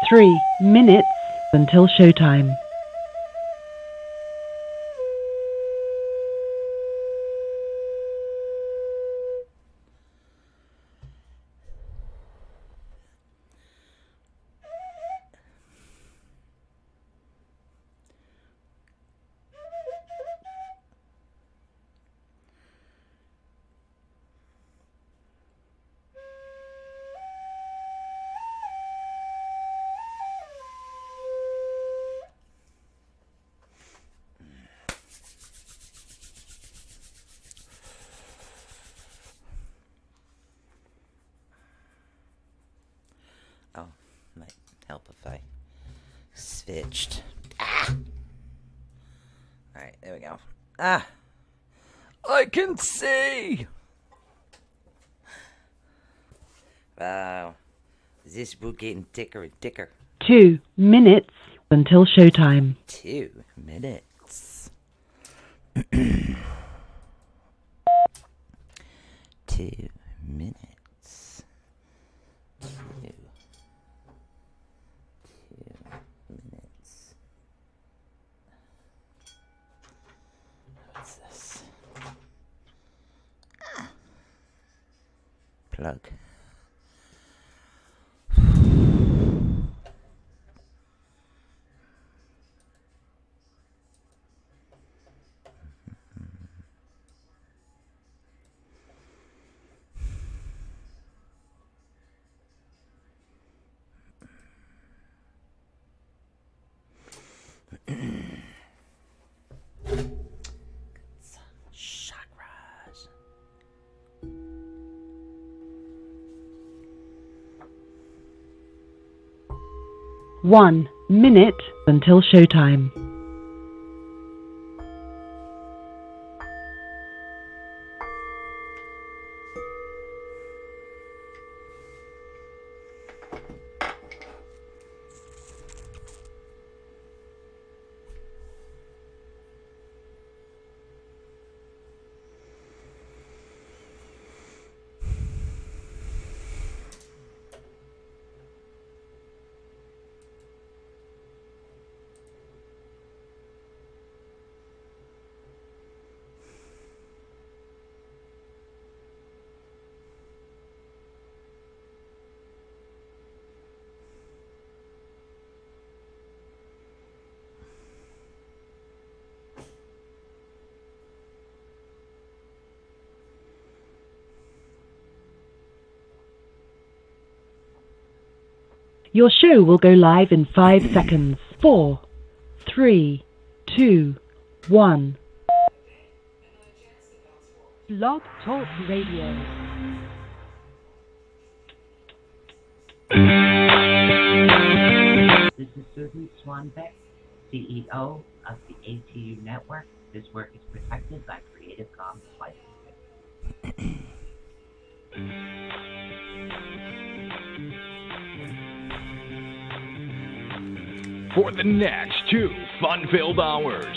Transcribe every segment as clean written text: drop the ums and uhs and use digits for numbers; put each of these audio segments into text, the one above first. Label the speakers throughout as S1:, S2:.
S1: 3 minutes until showtime.
S2: Oh, might help if I switched. Ah! Alright, there we go. Ah! I can see! Wow. This book getting thicker and thicker.
S1: 2 minutes until showtime.
S2: 2 minutes. 2 minutes. 2 minutes. What's this? Ah. Plug. Chakras.
S1: 1 minute until showtime. Your show will go live in 5 seconds. 4, 3, 2, 1. Blog Talk Radio.
S3: This is Susan Swanbeck, CEO of the ATUnetwork. This work is protected by Creative Commons licensing.
S4: For the next 2 fun-filled hours,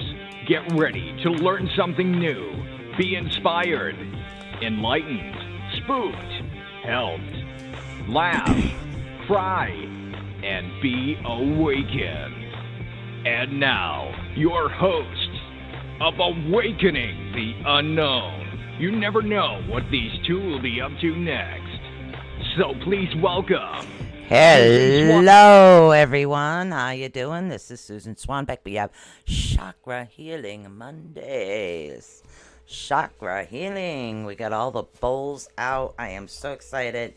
S4: get ready to learn something new, be inspired, enlightened, spooked, helped, laugh, cry, and be awakened. And now, your hosts of Awakening the Unknown. You never know what these 2 will be up to next. So please welcome...
S2: Hello, everyone. How you doing? This is Susan Swanbeck. We have Chakra Healing Mondays. Chakra Healing. We got all the bowls out. I am so excited.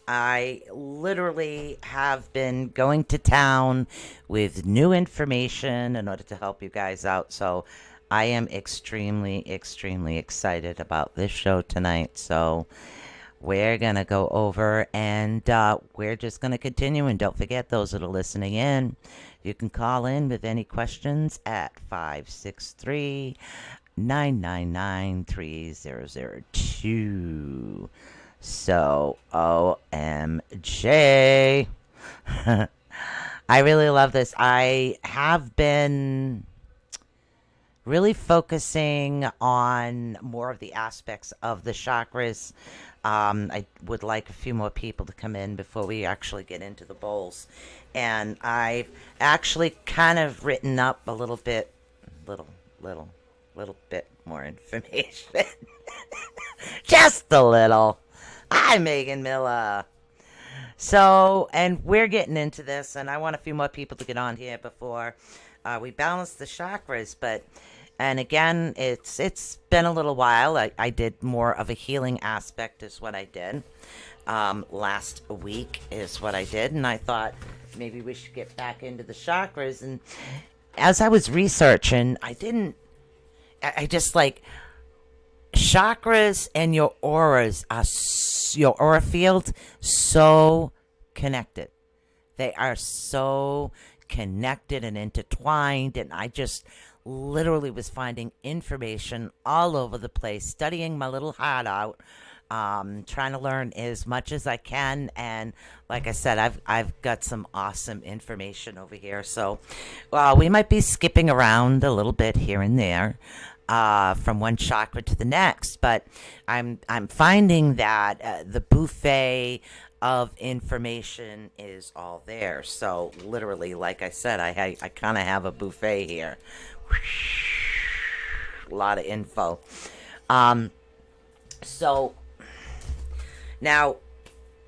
S2: I literally have been going to town with new information in order to help you guys out. So I am extremely, extremely excited about this show tonight. So we're going to go over and we're just going to continue. And don't forget, those that are listening in, you can call in with any questions at 563-999-3002. So, OMJ. I really love this. I have been really focusing on more of the aspects of the chakras I would like a few more people to come in before we actually get into the bowls. And I've actually kind of written up a little bit more information. Just a little. I'm Megan Miller. So, and we're getting into this, and I want a few more people to get on here before we balance the chakras. And again, it's been a little while. I did more of a healing aspect is what I did. Last week is what I did, and I thought maybe we should get back into the chakras. And as I was researching, I just like chakras and your auras are your aura field so connected. They are so connected and intertwined, and I just literally was finding information all over the place, studying my little heart out, trying to learn as much as I can. And like I said, I've got some awesome information over here. So we might be skipping around a little bit here and there from one chakra to the next, but I'm finding that the buffet of information is all there. So literally, like I said, I kind of have a buffet here. A lot of info. So now,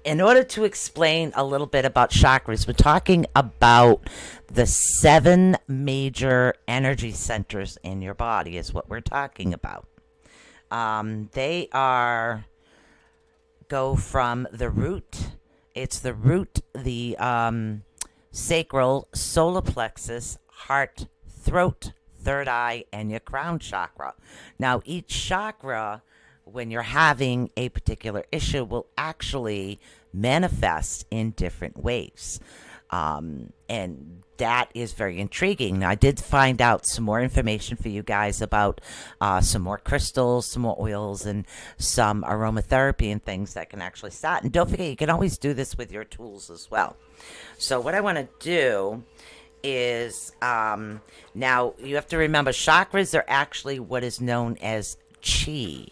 S2: in order to explain a little bit about chakras, we're talking about the 7 major energy centers in your body is what we're talking about. They go from the root. It's the root, the sacral, solar plexus, heart, throat, third eye, and your crown chakra. Now, each chakra, when you're having a particular issue, will actually manifest in different ways. And that is very intriguing. Now, I did find out some more information for you guys about some more crystals, some more oils, and some aromatherapy and things that can actually start. And don't forget, you can always do this with your tools as well. So what I want to do is, now you have to remember, chakras are actually what is known as chi.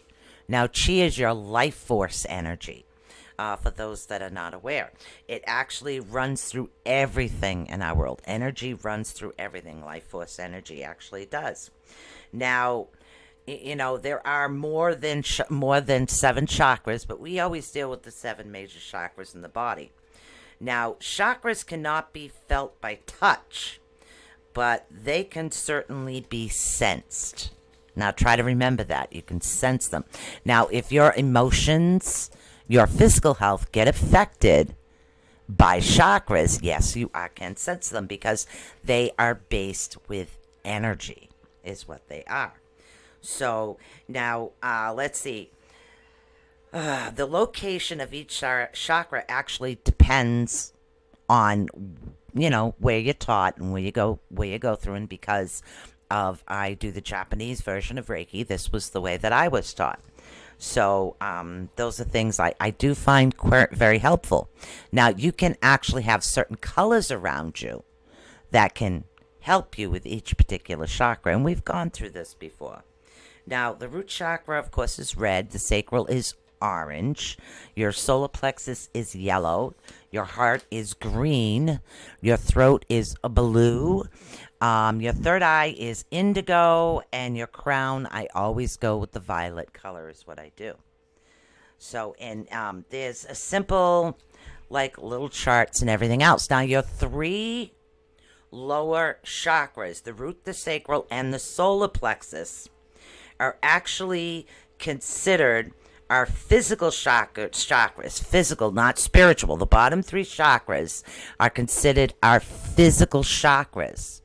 S2: Now, chi is your life force energy. For those that are not aware, it actually runs through everything in our world. Energy runs through everything. Life force energy actually does. Now, there are more than 7 chakras, but we always deal with the 7 major chakras in the body. Now, chakras cannot be felt by touch, but they can certainly be sensed. Now, try to remember that. You can sense them. Now, if your emotions, your physical health get affected by chakras, yes, you can sense them because they are based with energy, is what they are. So, now, let's see. The location of each chakra actually depends on, where you're taught and where you go through. And because I do the Japanese version of Reiki, this was the way that I was taught. So those are things I do find very helpful. Now, you can actually have certain colors around you that can help you with each particular chakra. And we've gone through this before. Now, the root chakra, of course, is red. The sacral is orange. Your solar plexus is yellow. Your heart is green. Your throat is blue. Your third eye is indigo. And your crown, I always go with the violet color is what I do. So, and there's a simple, little charts and everything else. Now, your 3 lower chakras, the root, the sacral, and the solar plexus, are actually considered our physical chakras, physical, not spiritual. The bottom 3 chakras are considered our physical chakras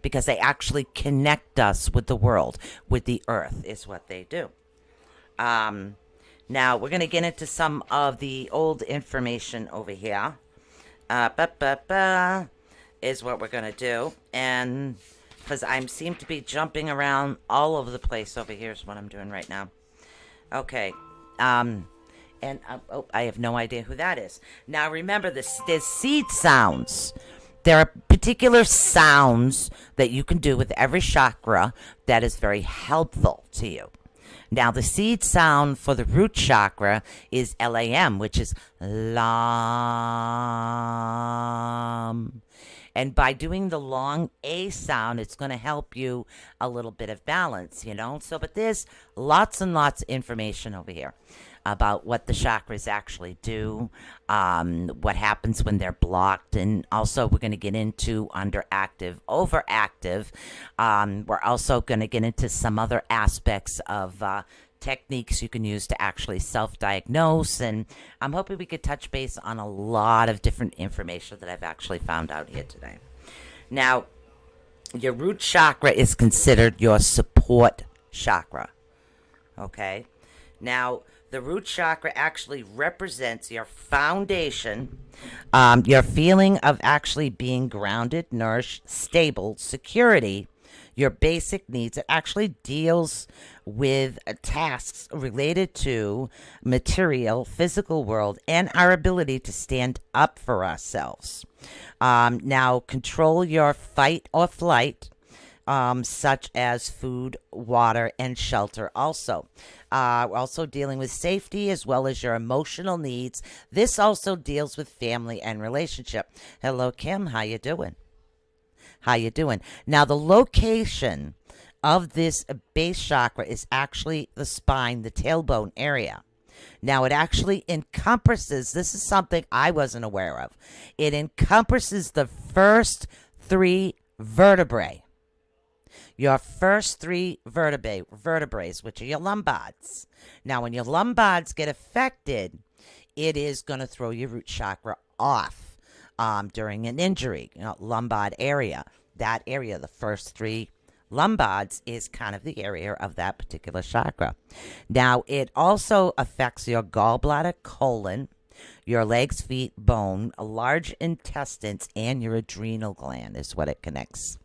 S2: because they actually connect us with the world, with the earth, is what they do. Now, we're going to get into some of the old information over here. Is what we're going to do. And because I seem to be jumping around all over the place over here is what I'm doing right now. Okay. I have no idea who that is. Now, remember, there's seed sounds. There are particular sounds that you can do with every chakra that is very helpful to you. Now, the seed sound for the root chakra is LAM, which is Lam. And by doing the long A sound, it's going to help you a little bit of balance, you know. So, but there's lots and lots of information over here about what the chakras actually do, what happens when they're blocked, and also we're going to get into underactive, overactive. We're also going to get into some other aspects of techniques you can use to actually self-diagnose, and I'm hoping we could touch base on a lot of different information that I've actually found out here today. Now, your root chakra is considered your support chakra, okay? Now, the root chakra actually represents your foundation, your feeling of actually being grounded, nourished, stable, security, your basic needs. It actually deals with tasks related to material, physical world, and our ability to stand up for ourselves. Now, control your fight or flight, such as food, water, and shelter also. Also dealing with safety as well as your emotional needs. This also deals with family and relationship. Hello, Kim. How you doing? How you doing? Now, the location of this base chakra is actually the spine, the tailbone area. Now, it actually encompasses, this is something I wasn't aware of, it encompasses the first 3 vertebrae. Your first 3 vertebrae, which are your lumbads. Now, when your lumbads get affected, it is going to throw your root chakra off during an injury. You know, lumbard area, that area, the first 3 lumbads is kind of the area of that particular chakra. Now, it also affects your gallbladder, colon, your legs, feet, bone, large intestines, and your adrenal gland is what it connects.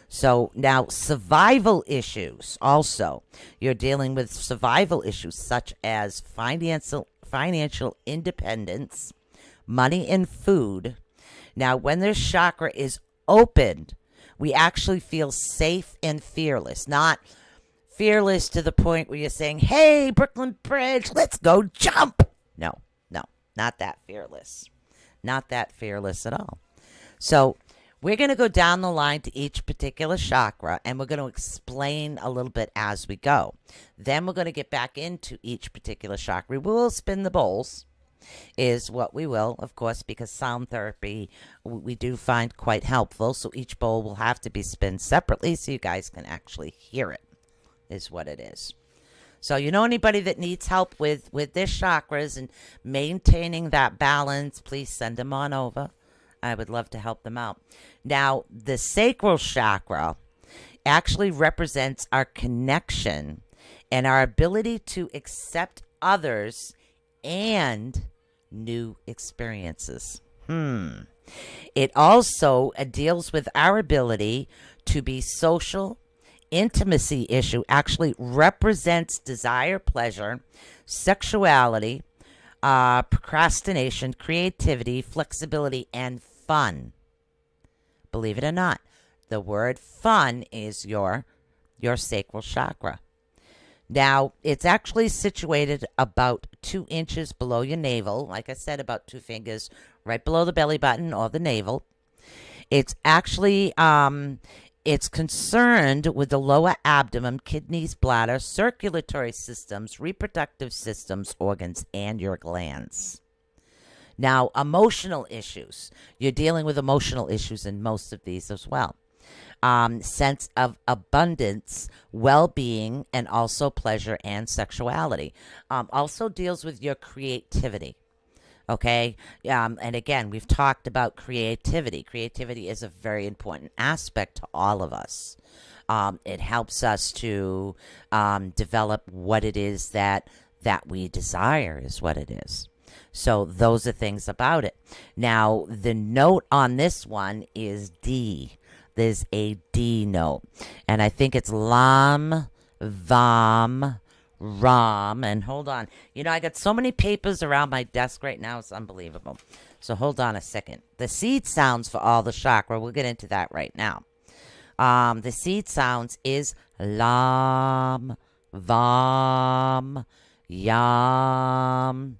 S2: So now survival issues also. You're dealing with survival issues such as financial independence, money and food. Now, when this chakra is opened, we actually feel safe and fearless. Not fearless to the point where you're saying, hey, Brooklyn Bridge, let's go jump. No, not that fearless. Not that fearless at all. So we're going to go down the line to each particular chakra, and we're going to explain a little bit as we go. Then we're going to get back into each particular chakra. We will spin the bowls, is what we will, of course, because sound therapy we do find quite helpful. So each bowl will have to be spun separately so you guys can actually hear it, is what it is. So you know anybody that needs help with their chakras and maintaining that balance, please send them on over. I would love to help them out. Now, the sacral chakra actually represents our connection and our ability to accept others and new experiences. It also deals with our ability to be social. Intimacy issue actually represents desire, pleasure, sexuality, procrastination, creativity, flexibility, and fun. Believe it or not, the word fun is your sacral chakra. Now, it's actually situated about 2 inches below your navel. Like I said, about 2 fingers right below the belly button or the navel. It's actually, it's concerned with the lower abdomen, kidneys, bladder, circulatory systems, reproductive systems, organs, and your glands. Now, emotional issues. You're dealing with emotional issues in most of these as well. Sense of abundance, well-being, and also pleasure and sexuality. Also deals with your creativity. Okay? And again, we've talked about creativity. Creativity is a very important aspect to all of us. It helps us to develop what it is that we desire, is what it is. So those are things about it. Now, the note on this one is D. There's a D note. And I think it's Lam, Vam, Ram. And hold on. You know, I got so many papers around my desk right now. It's unbelievable. So hold on a second. The seed sounds for all the chakra. We'll get into that right now. The seed sounds is Lam, Vam, Yam,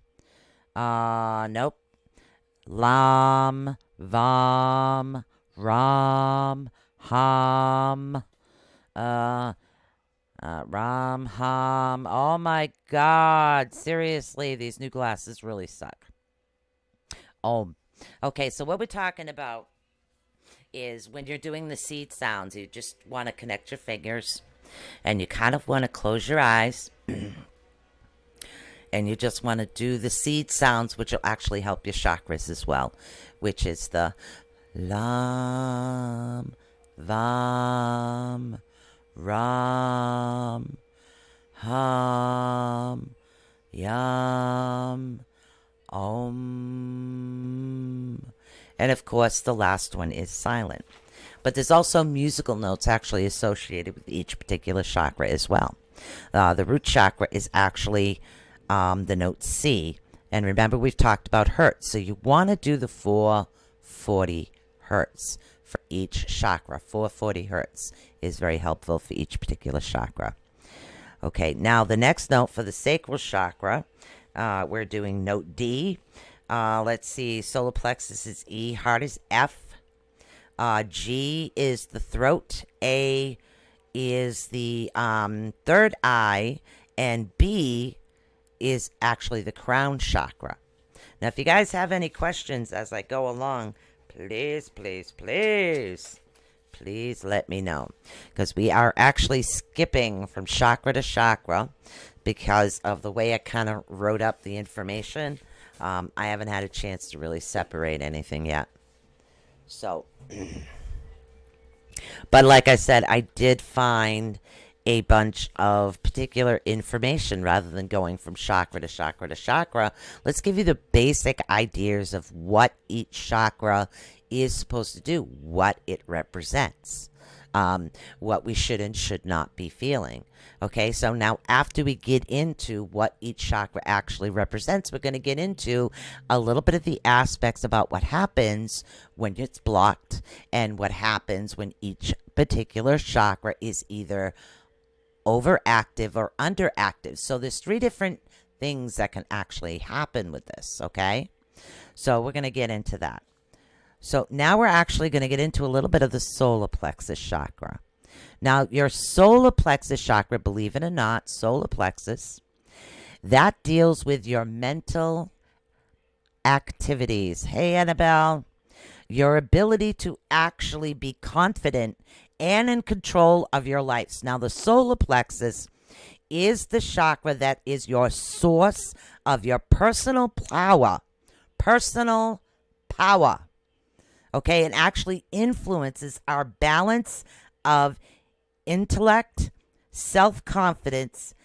S2: nope. Lam, Vam, Ram, Ham, Ram, Ham. Oh my God. Seriously, these new glasses really suck. Oh, okay. So what we're talking about is when you're doing the seed sounds, you just want to connect your fingers and you kind of want to close your eyes and you just want to do the seed sounds, which will actually help your chakras as well, which is the Lam, Vam, Ram, Ham, Yam, Om. And of course, the last one is silent. But there's also musical notes actually associated with each particular chakra as well. The root chakra is actually the note C. And remember, we've talked about hertz. So you want to do the 440 hertz for each chakra. 440 hertz is very helpful for each particular chakra. Okay, now the next note for the sacral chakra, we're doing note D. Let's see, solar plexus is E, heart is F. G is the throat, A is the third eye, and B is actually the crown chakra. Now, if you guys have any questions as I go along, please let me know, because we are actually skipping from chakra to chakra because of the way I kind of wrote up the information. I haven't had a chance to really separate anything yet. So, but like I said, I did find a bunch of particular information rather than going from chakra to chakra to chakra. Let's give you the basic ideas of what each chakra is supposed to do, what it represents, what we should and should not be feeling. Okay, so now after we get into what each chakra actually represents, we're going to get into a little bit of the aspects about what happens when it's blocked and what happens when each particular chakra is either overactive or underactive. So there's 3 different things that can actually happen with this, okay? So we're going to get into that. So now we're actually going to get into a little bit of the solar plexus chakra. Now, your solar plexus chakra, believe it or not, solar plexus, that deals with your mental activities. Hey, Annabelle, your ability to actually be confident and in control of your life. Now, the solar plexus is the chakra that is your source of your personal power. Personal power. Okay, and actually influences our balance of intellect, self-confidence,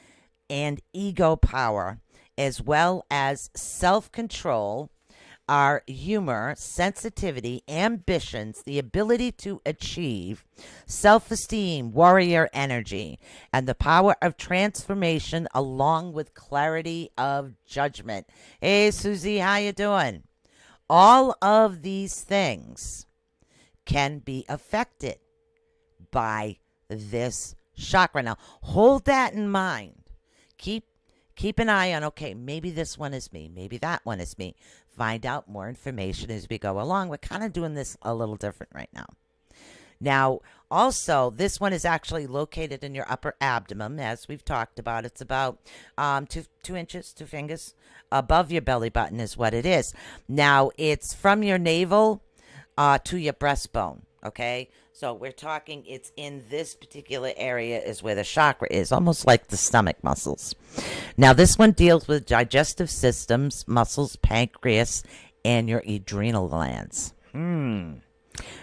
S2: and ego power, as well as self-control, our humor, sensitivity, ambitions, the ability to achieve, self-esteem, warrior energy, and the power of transformation along with clarity of judgment. Hey, Susie, how you doing? All of these things can be affected by this chakra. Now, hold that in mind. Keep an eye on, okay, maybe this one is me. Maybe that one is me. Find out more information as we go along. We're kind of doing this a little different right now. Now, also, this one is actually located in your upper abdomen, as we've talked about. It's about 2 inches, 2 fingers above your belly button is what it is. Now, it's from your navel to your breastbone, okay? So we're talking it's in this particular area is where the chakra is, almost like the stomach muscles. Now, this one deals with digestive systems, muscles, pancreas, and your adrenal glands.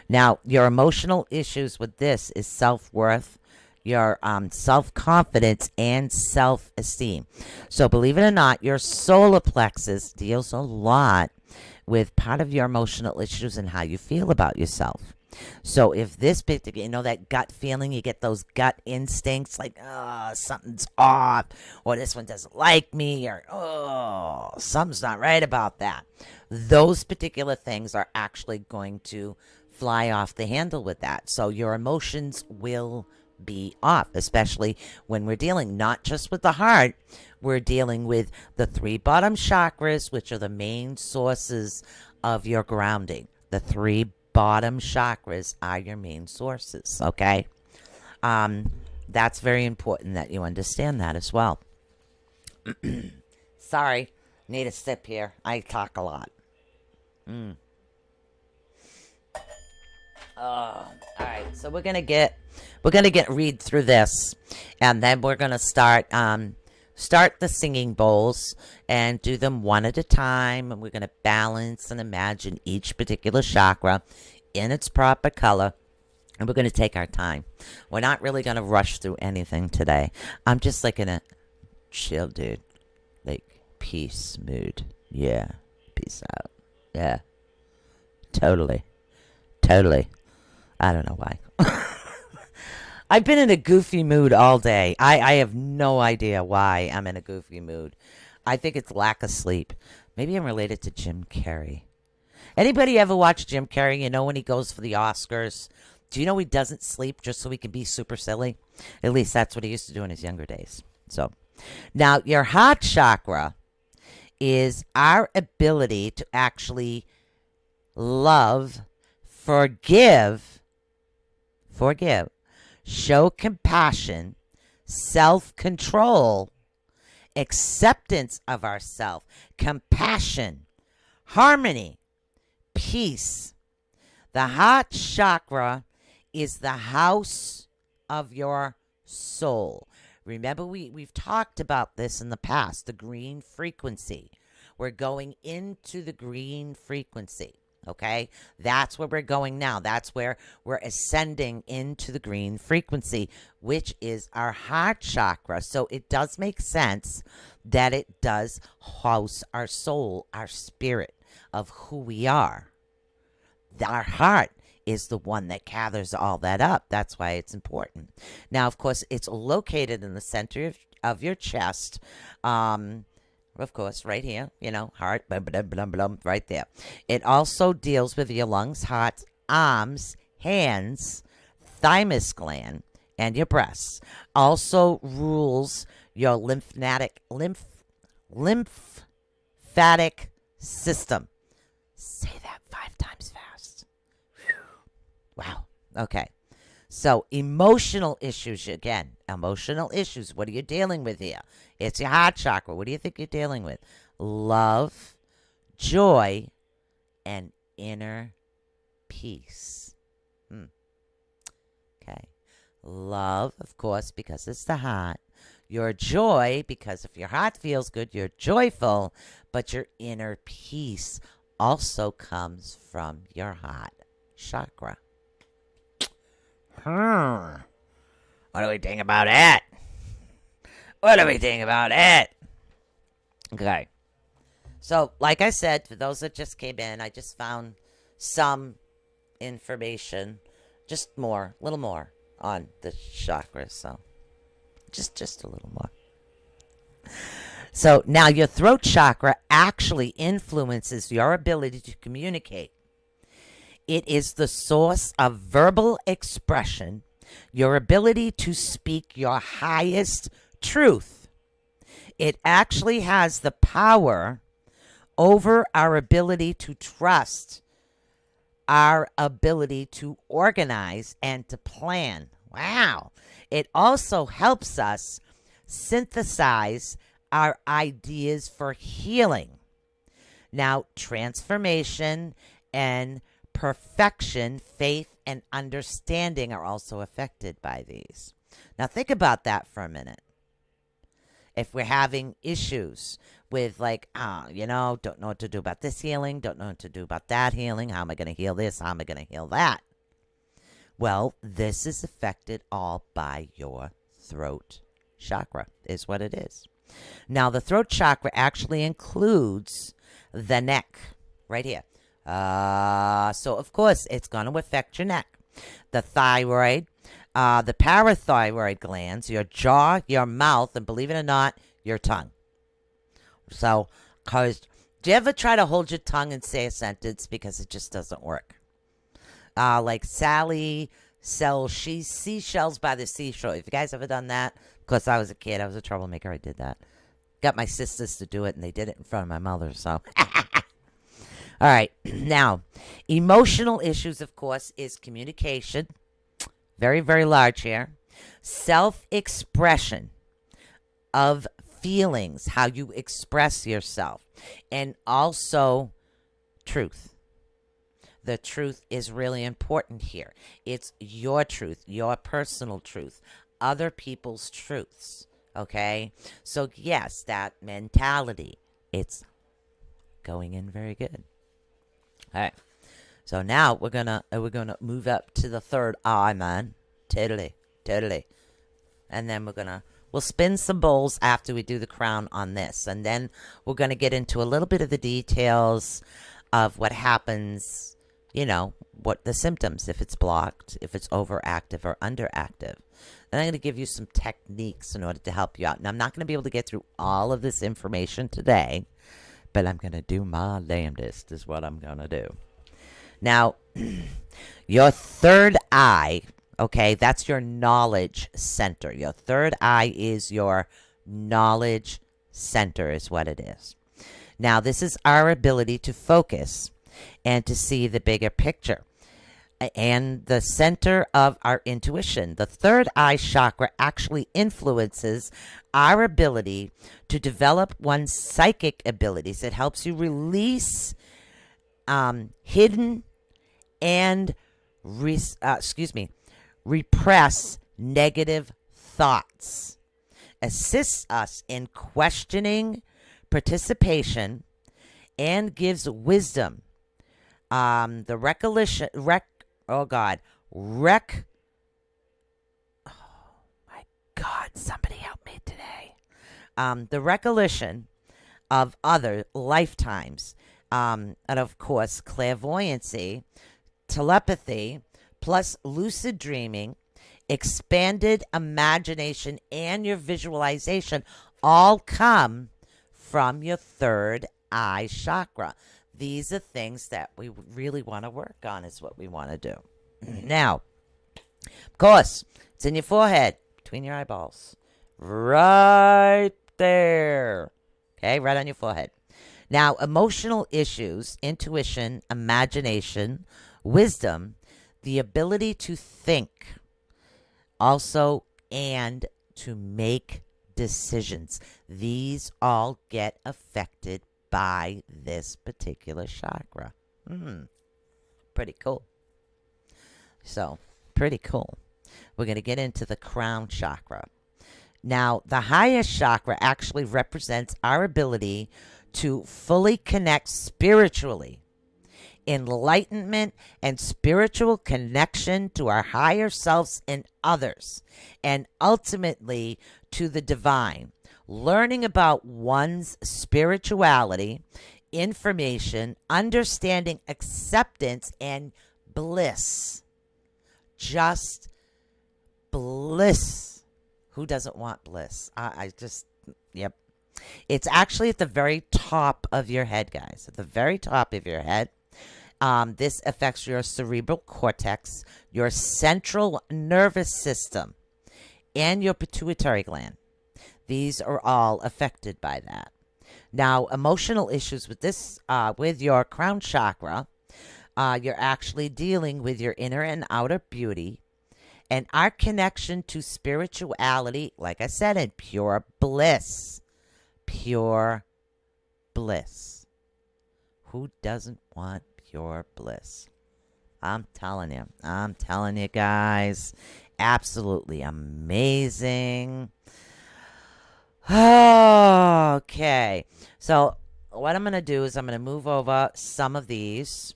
S2: Now, your emotional issues with this is self-worth, your self-confidence, and self-esteem. So believe it or not, your solar plexus deals a lot with part of your emotional issues and how you feel about yourself. So if this particular, you know, that gut feeling, you get those gut instincts like, oh, something's off, or this one doesn't like me, or, oh, something's not right about that. Those particular things are actually going to fly off the handle with that. So your emotions will be off, especially when we're dealing not just with the heart, we're dealing with the 3 bottom chakras, which are the main sources of your grounding. The 3 bottom chakras are your main sources, okay? That's very important that you understand that as well. Sorry, need a sip here. I talk a lot. All right, so we're gonna read through this, and then we're gonna start the singing bowls and do them one at a time, and we're gonna balance and imagine each particular chakra in its proper color. And we're going to take our time. We're not really going to rush through anything today. I'm just like in a chill, dude. Like, peace mood. Yeah. Peace out. Yeah. Totally. I don't know why. I've been in a goofy mood all day. I have no idea why I'm in a goofy mood. I think it's lack of sleep. Maybe I'm related to Jim Carrey. Anybody ever watch Jim Carrey? You know when he goes for the Oscars? Do you know he doesn't sleep just so he can be super silly? At least that's what he used to do in his younger days. So, now your heart chakra is our ability to actually love, forgive, show compassion, self-control, acceptance of ourself, compassion, harmony, peace. The heart chakra is the house of your soul. Remember, we've talked about this in the past, the green frequency. We're going into the green frequency, okay? That's where we're going now. That's where we're ascending into the green frequency, which is our heart chakra. So it does make sense that it does house our soul, our spirit of who we are. Our heart is the one that gathers all that up. That's why it's important. Now, of course, it's located in the center of your chest. Of course, right here, heart, blah, blah, blah, blah, right there. It also deals with your lungs, heart, arms, hands, thymus gland, and your breasts. Also rules your lymphatic system. Say that 5 times fast. Wow. Okay. So emotional issues again. Emotional issues. What are you dealing with here? It's your heart chakra. What do you think you're dealing with? Love, joy, and inner peace. Okay. Love, of course, because it's the heart. Your joy, because if your heart feels good, you're joyful. But your inner peace also comes from your heart chakra. What do we think about that? Okay. So, like I said, for those that just came in, I just found some information, a little more on the chakras. So, just a little more. So, now your throat chakra actually influences your ability to communicate. It is the source of verbal expression, your ability to speak your highest truth. It actually has the power over our ability to trust, our ability to organize and to plan. Wow. It also helps us synthesize our ideas for healing. Now, transformation and perfection, faith, and understanding are also affected by these. Now, think about that for a minute. If we're having issues with don't know what to do about this healing, don't know what to do about that healing, how am I going to heal this, how am I going to heal that? Well, this is affected all by your throat chakra, is what it is. Now, the throat chakra actually includes the neck, right here. So, of course, it's going to affect your neck. The thyroid, the parathyroid glands, your jaw, your mouth, and believe it or not, your tongue. So, do you ever try to hold your tongue and say a sentence because it just doesn't work? Like Sally sell seashells by the seashore. Have you guys ever done that? Because I was a kid. I was a troublemaker. I did that. Got my sisters to do it, and they did it in front of my mother. So, all right. Now, emotional issues, of course, is communication. Very, very large here. Self-expression of feelings, how you express yourself, and also truth. The truth is really important here. It's your truth, your personal truth, other people's truths. Okay? So, yes, that mentality, it's going in very good. All right. So now we're gonna move up to the third eye, man. Totally. And then we'll spin some bowls after we do the crown on this, and then we're gonna get into a little bit of the details of what happens. You know, what the symptoms, if it's blocked, if it's overactive or underactive. And I'm going to give you some techniques in order to help you out. And I'm not going to be able to get through all of this information today, but I'm going to do my damnedest is what I'm going to do. Now, your third eye, okay, that's your knowledge center. Your third eye is your knowledge center is what it is. Now, this is our ability to focus and to see the bigger picture and the center of our intuition. The third eye chakra actually influences our ability to develop one's psychic abilities. It helps you release hidden and repress negative thoughts, assists us in questioning participation, and gives wisdom. The recollection, oh my God, somebody help me today. The recollection of other lifetimes, and of course, clairvoyancy, telepathy, plus lucid dreaming, expanded imagination, and your visualization all come from your third eye chakra. These are things that we really want to work on, is what we want to do. Now, of course, it's in your forehead, between your eyeballs. Right there. Okay, right on your forehead. Now, emotional issues, intuition, imagination, wisdom, the ability to think, also, and to make decisions. These all get affected by this particular chakra. Pretty cool. So, pretty cool. We're going to get into the crown chakra. Now, the highest chakra actually represents our ability to fully connect spiritually. Enlightenment and spiritual connection to our higher selves and others, and ultimately to the divine. Learning about one's spirituality, information, understanding, acceptance, and bliss. Just bliss. Who doesn't want bliss? Yep. It's actually at the very top of your head, guys. At the very top of your head. This affects your cerebral cortex, your central nervous system, and your pituitary gland. These are all affected by that. Now, emotional issues with this, with your crown chakra, you're actually dealing with your inner and outer beauty, and our connection to spirituality, like I said, and pure bliss. Pure bliss. Who doesn't want pure bliss? I'm telling you guys, absolutely amazing. Okay, so what I'm going to do is I'm going to move over some of these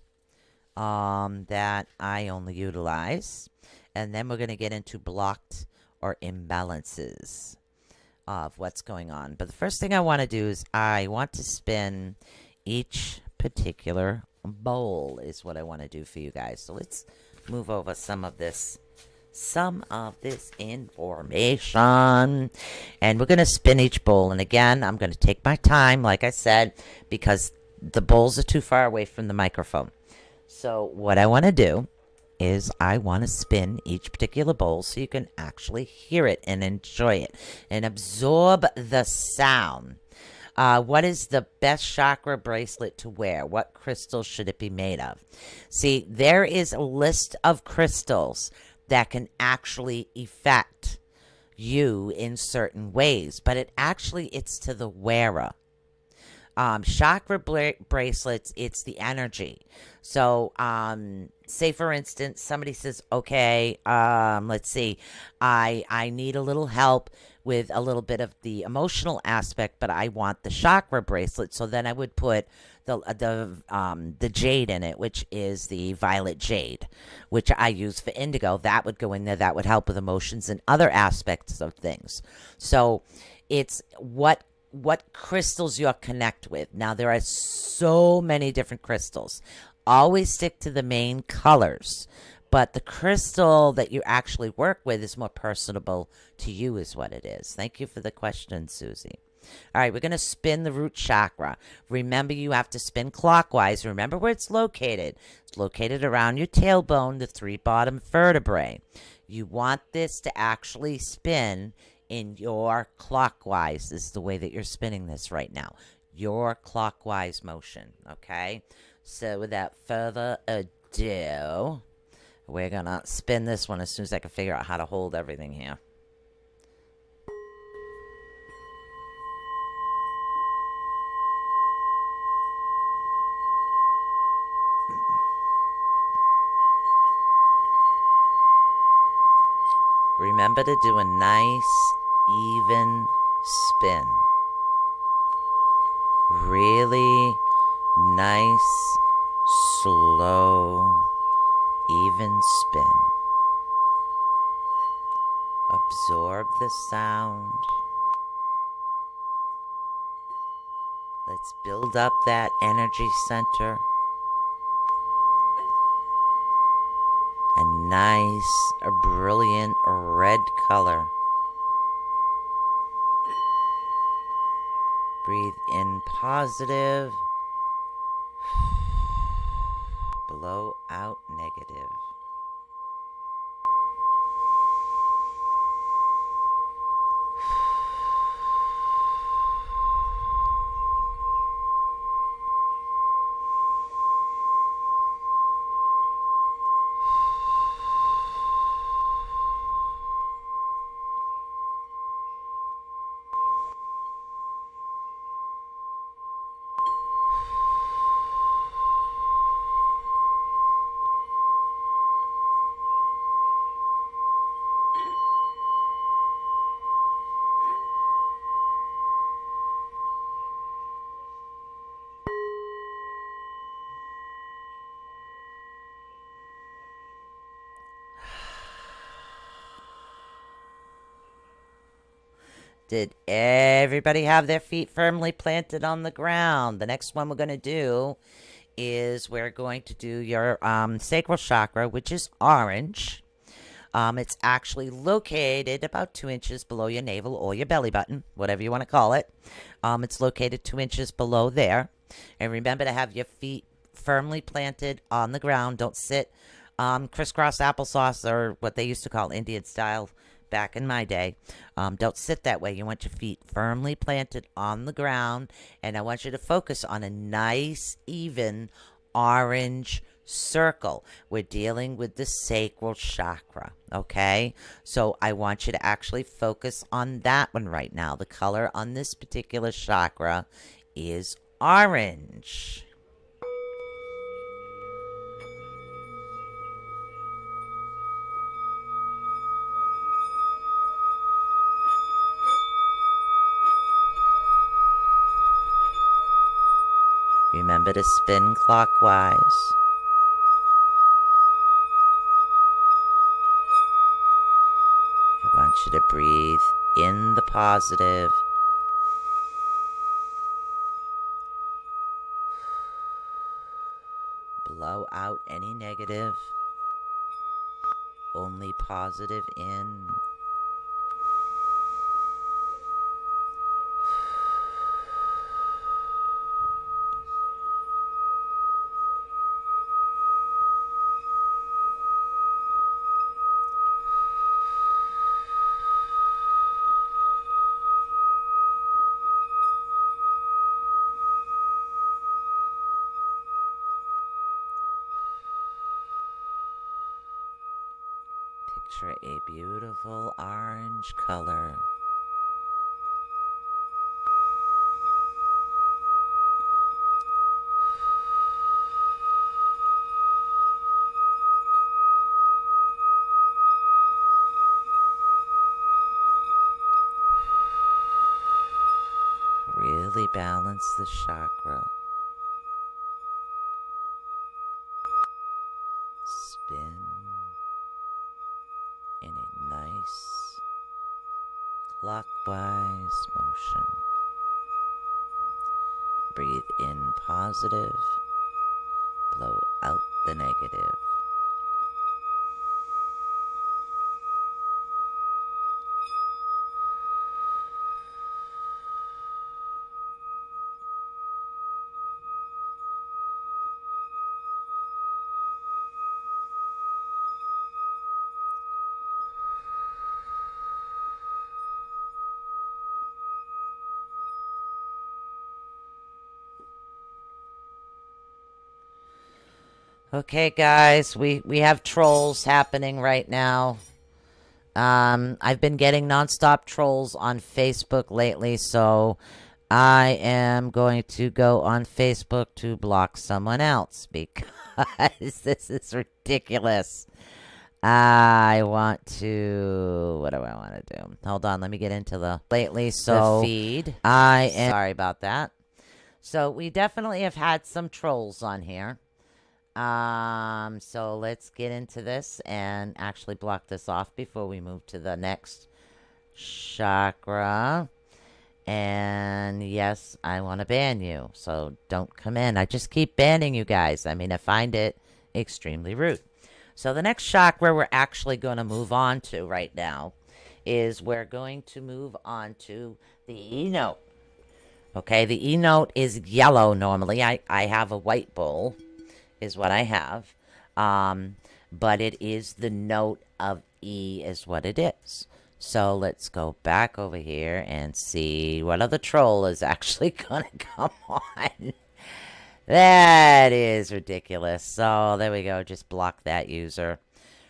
S2: that I only utilize, and then we're going to get into blocked or imbalances of what's going on. But the first thing I want to do is I want to spin each particular bowl is what I want to do for you guys. So let's move over some of this information, and we're going to spin each bowl. And again, I'm going to take my time, like I said, because the bowls are too far away from the microphone. So what I want to do is I want to spin each particular bowl so you can actually hear it and enjoy it and absorb the sound. What is the best chakra bracelet to wear? What crystals should it be made of? See, there is a list of crystals that can actually affect you in certain ways, but it's to the wearer. Chakra bracelets, it's the energy. So, say for instance, somebody says, okay, let's see, I need a little help with a little bit of the emotional aspect, but I want the chakra bracelet. So then I would put the jade in it, which is the violet jade, which I use for indigo. That would go in there. That would help with emotions and other aspects of things. So it's what crystals you'll connect with. Now, there are so many different crystals. Always stick to the main colors. But the crystal that you actually work with is more personable to you is what it is. Thank you for the question, Susie. All right, we're going to spin the root chakra. Remember, you have to spin clockwise. Remember where it's located. It's located around your tailbone, the 3 bottom vertebrae. You want this to actually spin in your clockwise. This is the way that you're spinning this right now. Your clockwise motion, okay? So without further ado, we're going to spin this one as soon as I can figure out how to hold everything here. Remember to do a nice, even spin. Really nice, slow, even spin. Absorb the sound. Let's build up that energy center. A nice, a brilliant red color. Breathe in positive. Blow out negative. Did everybody have their feet firmly planted on the ground? The next one we're going to do is we're going to do your sacral chakra, which is orange. It's actually located about 2 inches below your navel or your belly button, whatever you want to call it. It's located 2 inches below there. And remember to have your feet firmly planted on the ground. Don't sit crisscross applesauce, or what they used to call Indian style back in my day. Don't sit that way. You want your feet firmly planted on the ground, and I want you to focus on a nice, even orange circle. We're dealing with the sacral chakra, okay? So I want you to actually focus on that one right now. The color on this particular chakra is orange. Remember to spin clockwise. I want you to breathe in the positive. Blow out any negative. Only positive in. Picture a beautiful orange color. Really balance the chakra. Spin in a nice clockwise motion. Breathe in positive, blow out the negative. Okay, guys, we have trolls happening right now. I've been getting nonstop trolls on Facebook lately, so I am going to go on Facebook to block someone else because this is ridiculous. I want to... What do I want to do? Hold on, let me get into the lately. So the feed. I am sorry about that. So we definitely have had some trolls on here. So let's get into this and actually block this off before we move to the next chakra. And yes, I want to ban you, so don't come in. I just keep banning you guys. I mean, I find it extremely rude. So the next chakra we're actually going to move on to right now is we're going to move on to the E note. Okay, the E note is yellow normally. I have a white bowl is what I have. But it is the note of E is what it is. So let's go back over here and see what other troll is actually going to come on. That is ridiculous. So there we go. Just block that user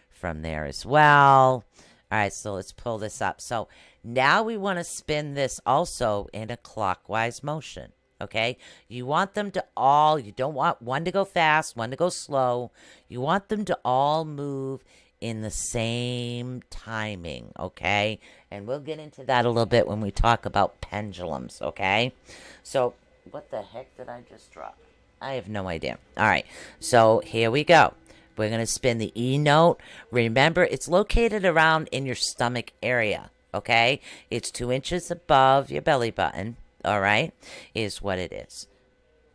S2: from there as well. All right, so let's pull this up. So now we want to spin this also in a clockwise motion. Okay, you want them to all, you don't want one to go fast, one to go slow. You want them to all move in the same timing, okay? And we'll get into that a little bit when we talk about pendulums, okay? So, what the heck did I just drop? I have no idea. All right, so here we go. We're going to spin the E note. Remember, it's located around in your stomach area, okay? It's 2 inches above your belly button. All right, is what it is.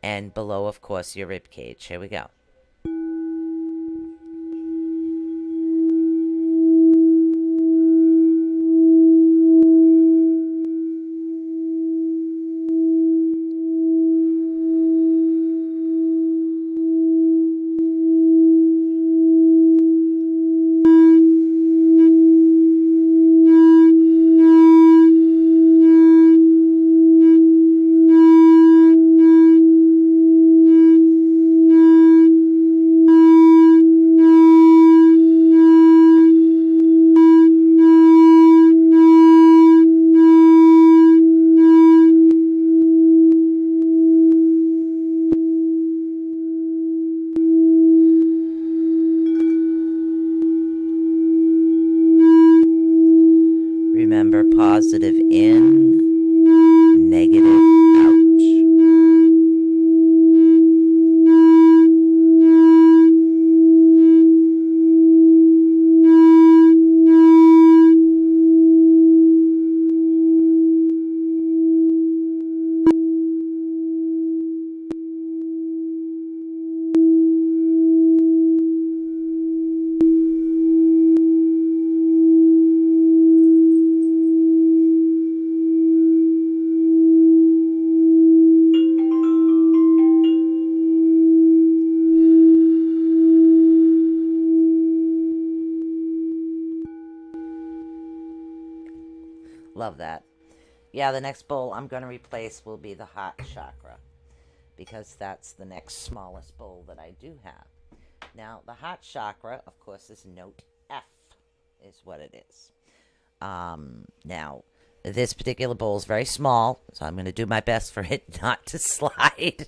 S2: And below, of course, your rib cage. Here we go. Remember, positive in, negative out. Love that. Yeah, the next bowl I'm going to replace will be the heart chakra, because that's the next smallest bowl that I do have. Now, the heart chakra, of course, is note F, is what it is. Now, this particular bowl is very small, so I'm going to do my best for it not to slide.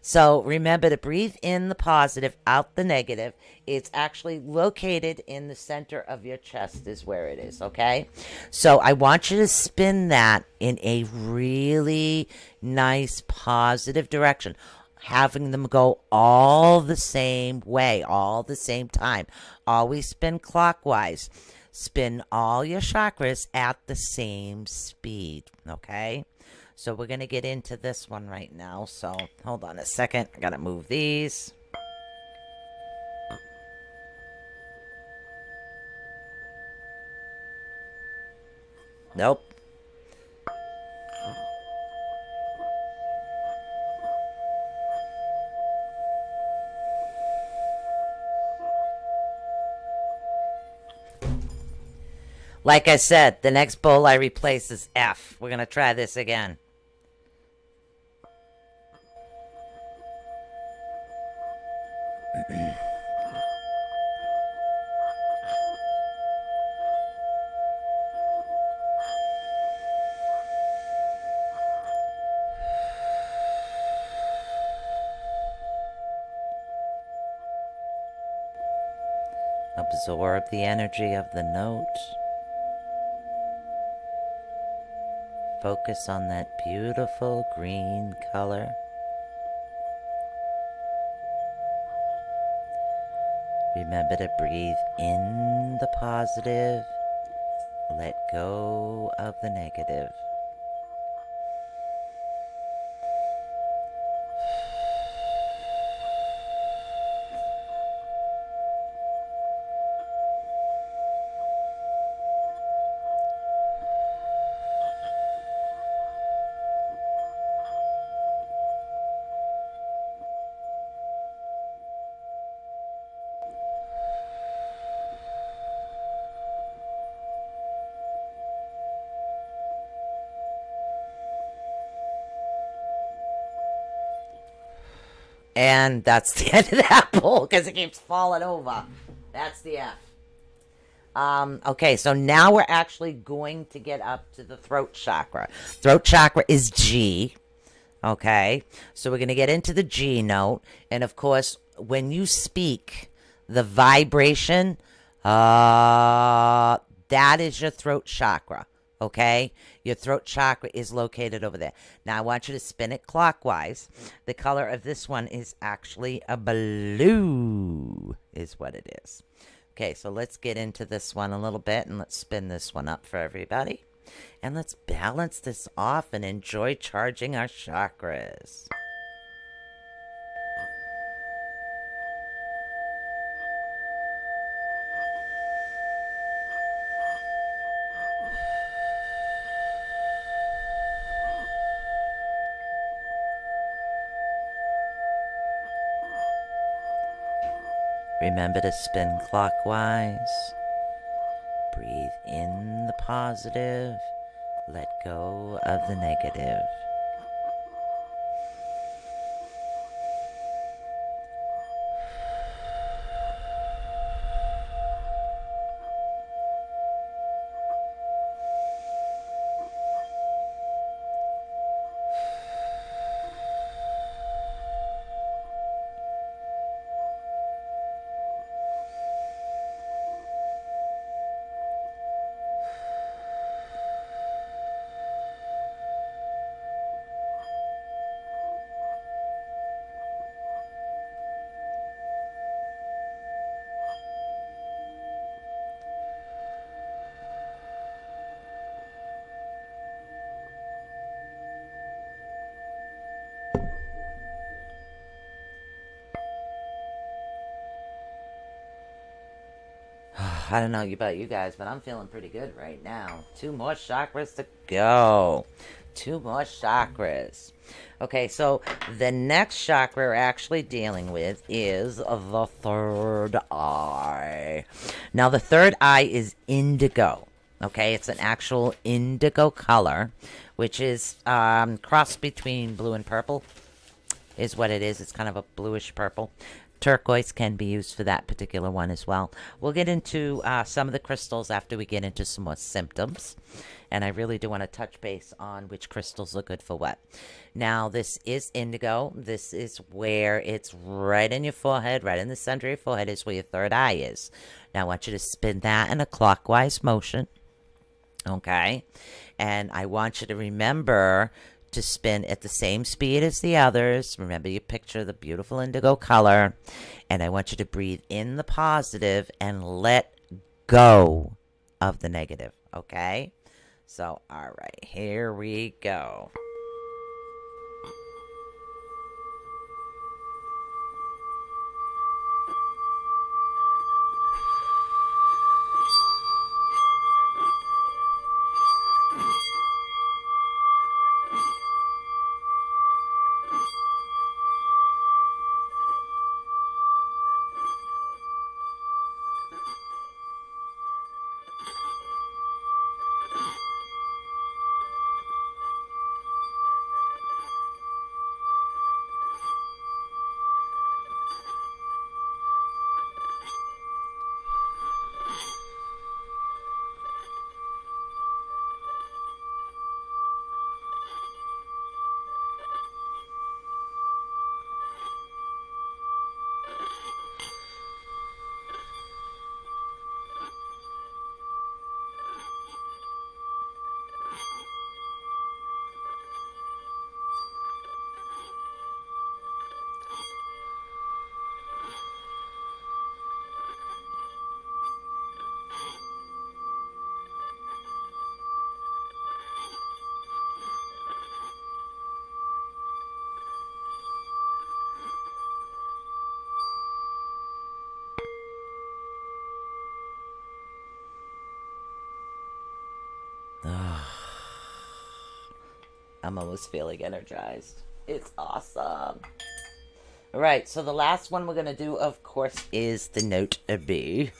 S2: So remember to breathe in the positive, out the negative. It's actually located in the center of your chest is where it is, okay? So I want you to spin that in a really nice, positive direction, having them go all the same way, all the same time. Always spin clockwise. Spin all your chakras at the same speed, okay? So we're going to get into this one right now. So hold on a second. I got to move these. Nope. Like I said, the next bowl I replace is F. We're going to try this again. Absorb the energy of the note. Focus on that beautiful green color. Remember to breathe in the positive. Let go of the negative. And that's the end of that bowl because it keeps falling over. That's the F. Okay, so now we're actually going to get up to the throat chakra. Throat chakra is G. Okay, so we're going to get into the G note. And of course, when you speak, the vibration, that is your throat chakra. Okay, your throat chakra is located over there. Now I want you to spin it clockwise. The color of this one is actually a blue, is what it is. Okay, so let's get into this one a little bit and let's spin this one up for everybody. And let's balance this off and enjoy charging our chakras. Remember to spin clockwise. Breathe in the positive. Let go of the negative. I don't know about you guys, but I'm feeling pretty good right now. 2 more chakras to go. 2 more chakras. Okay, so the next chakra we're actually dealing with is the third eye. Now, the third eye is indigo. Okay, it's an actual indigo color, which is crossed between blue and purple, is what it is. It's kind of a bluish purple. Turquoise can be used for that particular one as well. We'll get into some of the crystals after we get into some more symptoms. And I really do want to touch base on which crystals are good for what. Now, this is indigo. This is where it's right in your forehead, right in the center of your forehead is where your third eye is. Now, I want you to spin that in a clockwise motion. Okay? And I want you to remember to spin at the same speed as the others. Remember, you picture the beautiful indigo color. And I want you to breathe in the positive and let go of the negative. Okay? So, all right, here we go. I'm almost feeling energized. It's awesome. All right, so the last one we're going to do, of course, is the note B.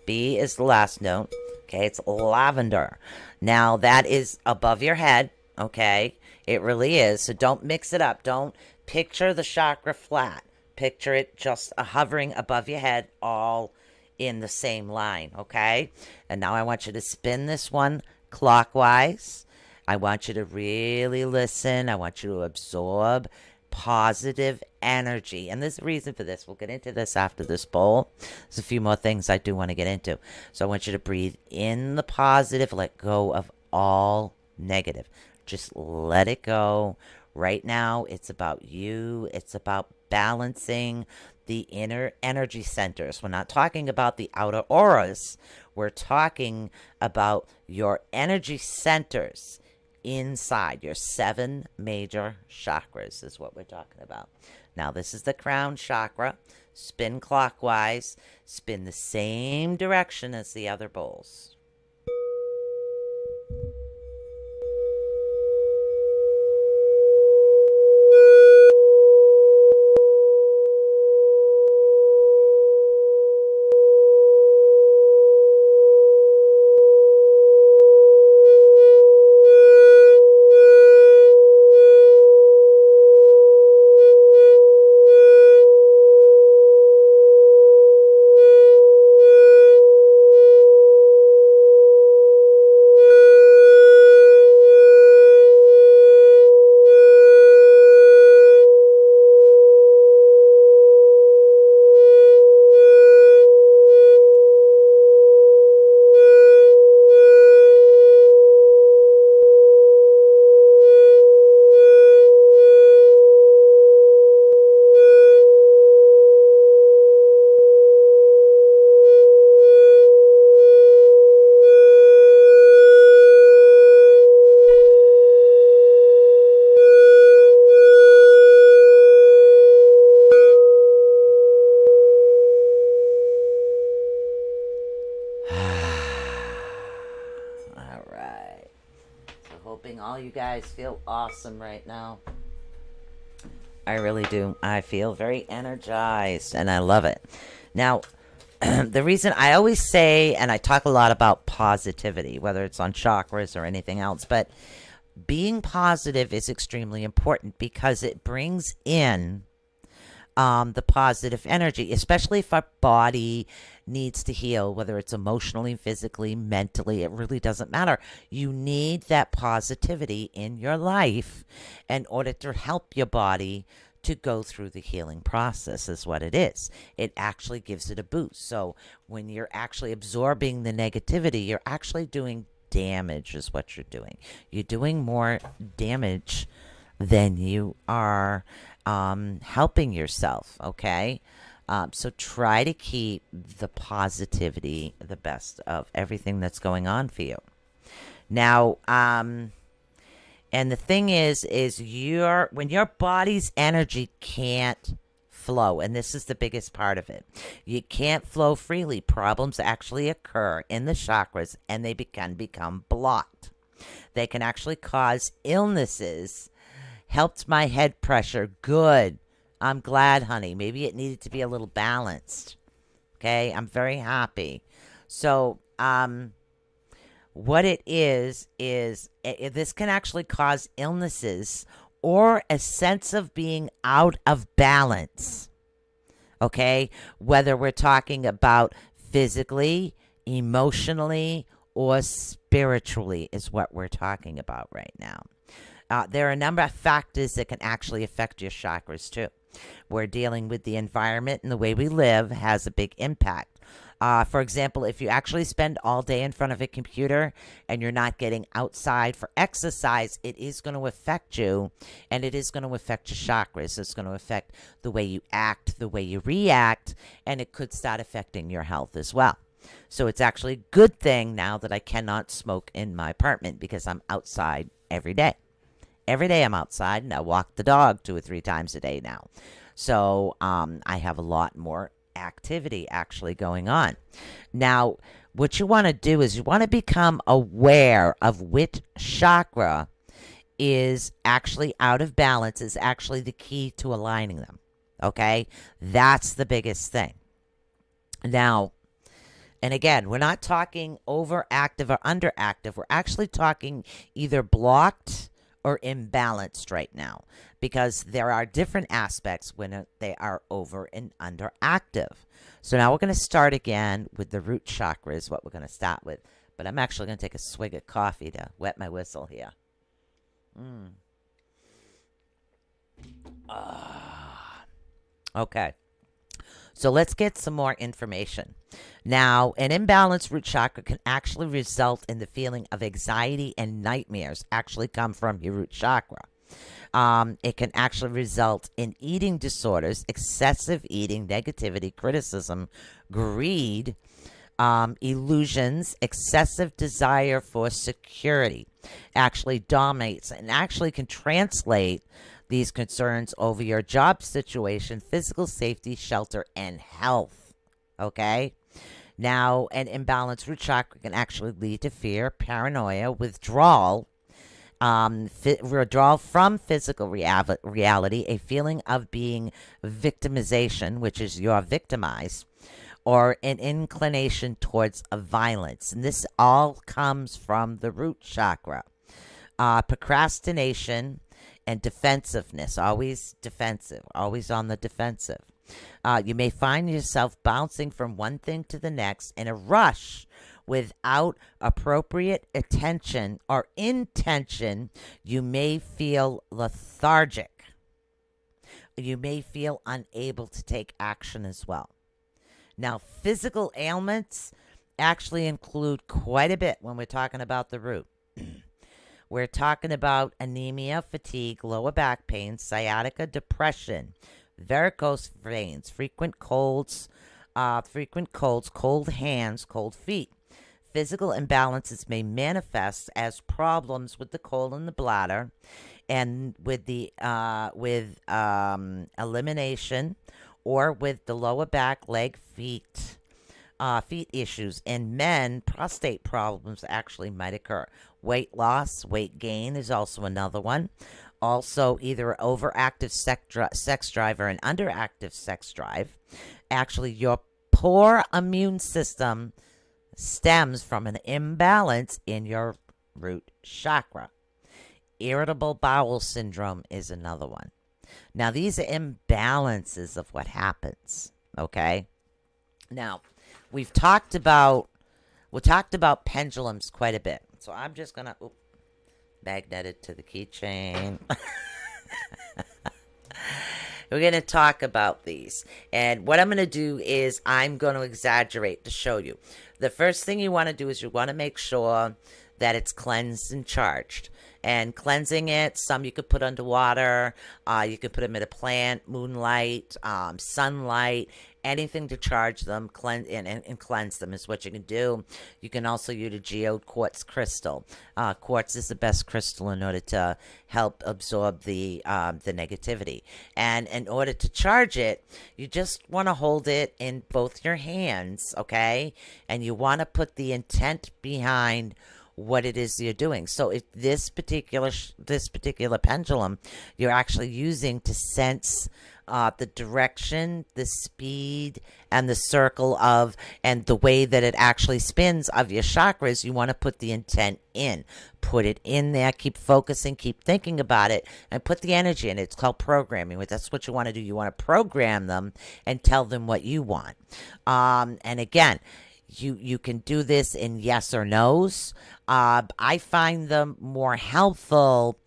S2: B is the last note. Okay, it's lavender. Now, that is above your head, okay? It really is, so don't mix it up. Don't picture the chakra flat. Picture it just hovering above your head, all in the same line, okay? And now I want you to spin this one clockwise. I want you to really listen. I want you to absorb positive energy. And there's a reason for this. We'll get into this after this bowl. There's a few more things I do want to get into. So I want you to breathe in the positive, let go of all negative. Just let it go. Right now, it's about you. It's about balancing the inner energy centers. We're not talking about the outer auras. We're talking about your energy centers inside your 7 major chakras is what we're talking about. Now, this is the crown chakra. Spin clockwise. Spin the same direction as the other bowls. All you guys feel awesome right now. I really do. I feel very energized and I love it. Now, the reason I always say, and I talk a lot about positivity, whether it's on chakras or anything else, but being positive is extremely important because it brings in the positive energy, especially if our body needs to heal, whether it's emotionally, physically, mentally, it really doesn't matter. You need that positivity in your life in order to help your body to go through the healing process, is what it is. It actually gives it a boost. So when you're actually absorbing the negativity, you're actually doing damage, is what you're doing. You're doing more damage than you are helping yourself, okay? So try to keep the positivity the best of everything that's going on for you. Now, and the thing is when your body's energy can't flow, and this is the biggest part of it, you can't flow freely. Problems actually occur in the chakras, and they can become blocked. They can actually cause illnesses. Helped my head pressure. Good. I'm glad, honey. Maybe it needed to be a little balanced. Okay, I'm very happy. So, what it is this can actually cause illnesses or a sense of being out of balance. Okay, whether we're talking about physically, emotionally, or spiritually is what we're talking about right now. There are a number of factors that can actually affect your chakras too. We're dealing with the environment, and the way we live has a big impact. For example, if you actually spend all day in front of a computer and you're not getting outside for exercise, it is going to affect you, and it is going to affect your chakras. It's going to affect the way you act, the way you react, and it could start affecting your health as well. So it's actually a good thing now that I cannot smoke in my apartment because I'm outside every day. Every day I'm outside, and I walk the dog 2 or 3 times a day now. So I have a lot more activity actually going on. Now, what you want to do is you want to become aware of which chakra is actually out of balance, is actually the key to aligning them. Okay? That's the biggest thing. Now, and again, we're not talking overactive or underactive. We're actually talking either blocked or imbalanced right now, because there are different aspects when they are over and underactive. So now we're going to start again with the root chakra is what we're going to start with. But I'm actually going to take a swig of coffee to wet my whistle here. Okay. So let's get some more information. Now, an imbalanced root chakra can actually result in the feeling of anxiety, and nightmares actually come from your root chakra. It can actually result in eating disorders, excessive eating, negativity, criticism, greed, illusions, excessive desire for security. Actually dominates and actually can translate these concerns over your job situation, physical safety, shelter, and health. Okay? Now, an imbalanced root chakra can actually lead to fear, paranoia, withdrawal, withdrawal from physical reality, a feeling of being victimization, which is you're victimized, or an inclination towards violence. And this all comes from the root chakra. Procrastination and defensiveness, always defensive, always on the defensive. You may find yourself bouncing from one thing to the next in a rush without appropriate attention or intention. You may feel lethargic. You may feel unable to take action as well. Now, physical ailments actually include quite a bit when we're talking about the root. We're talking about anemia, fatigue, lower back pain, sciatica, depression, varicose veins, frequent colds, cold hands, cold feet. Physical imbalances may manifest as problems with the colon and the bladder, and with the elimination, or with the lower back, leg, feet issues. In men, prostate problems actually might occur. Weight loss, weight gain is also another one. Also, either overactive sex drive or an underactive sex drive. Actually, your poor immune system stems from an imbalance in your root chakra. Irritable bowel syndrome is another one. Now, these are imbalances of what happens, okay? Now, we talked about pendulums quite a bit. So I'm just going to magnet it to the keychain. We're going to talk about these. And what I'm going to do is I'm going to exaggerate to show you. The first thing you want to do is you want to make sure that it's cleansed and charged. And cleansing it, some you could put underwater. You could put them in a plant, moonlight, sunlight, anything to charge them, cleanse and cleanse them is what you can do. You can also use a geode quartz crystal. Quartz is the best crystal in order to help absorb the negativity. And in order to charge it, you just want to hold it in both your hands, okay? And you want to put the intent behind what it is you're doing. So if this particular pendulum you're actually using to sense the direction, the speed, and the circle of, and the way that it actually spins of your chakras, you want to put the intent in. Put it in there, keep focusing, keep thinking about it, and put the energy in it. It's called programming. That's what you want to do. You want to program them and tell them what you want. And again, you can do this in yes or no's. I find them more helpful.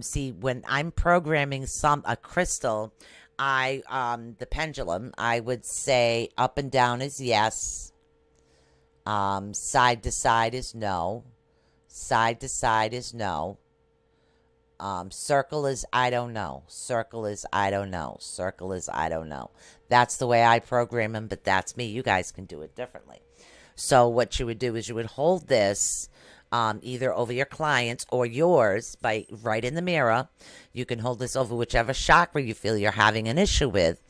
S2: See, when I'm programming a crystal, the pendulum, I would say up and down is yes. Side to side is no. Side to side is no. Circle is I don't know. Circle is I don't know. Circle is I don't know. That's the way I program them, but that's me. You guys can do it differently. So what you would do is you would hold this either over your clients or yours by right in the mirror. You can hold this over whichever chakra you feel you're having an issue with.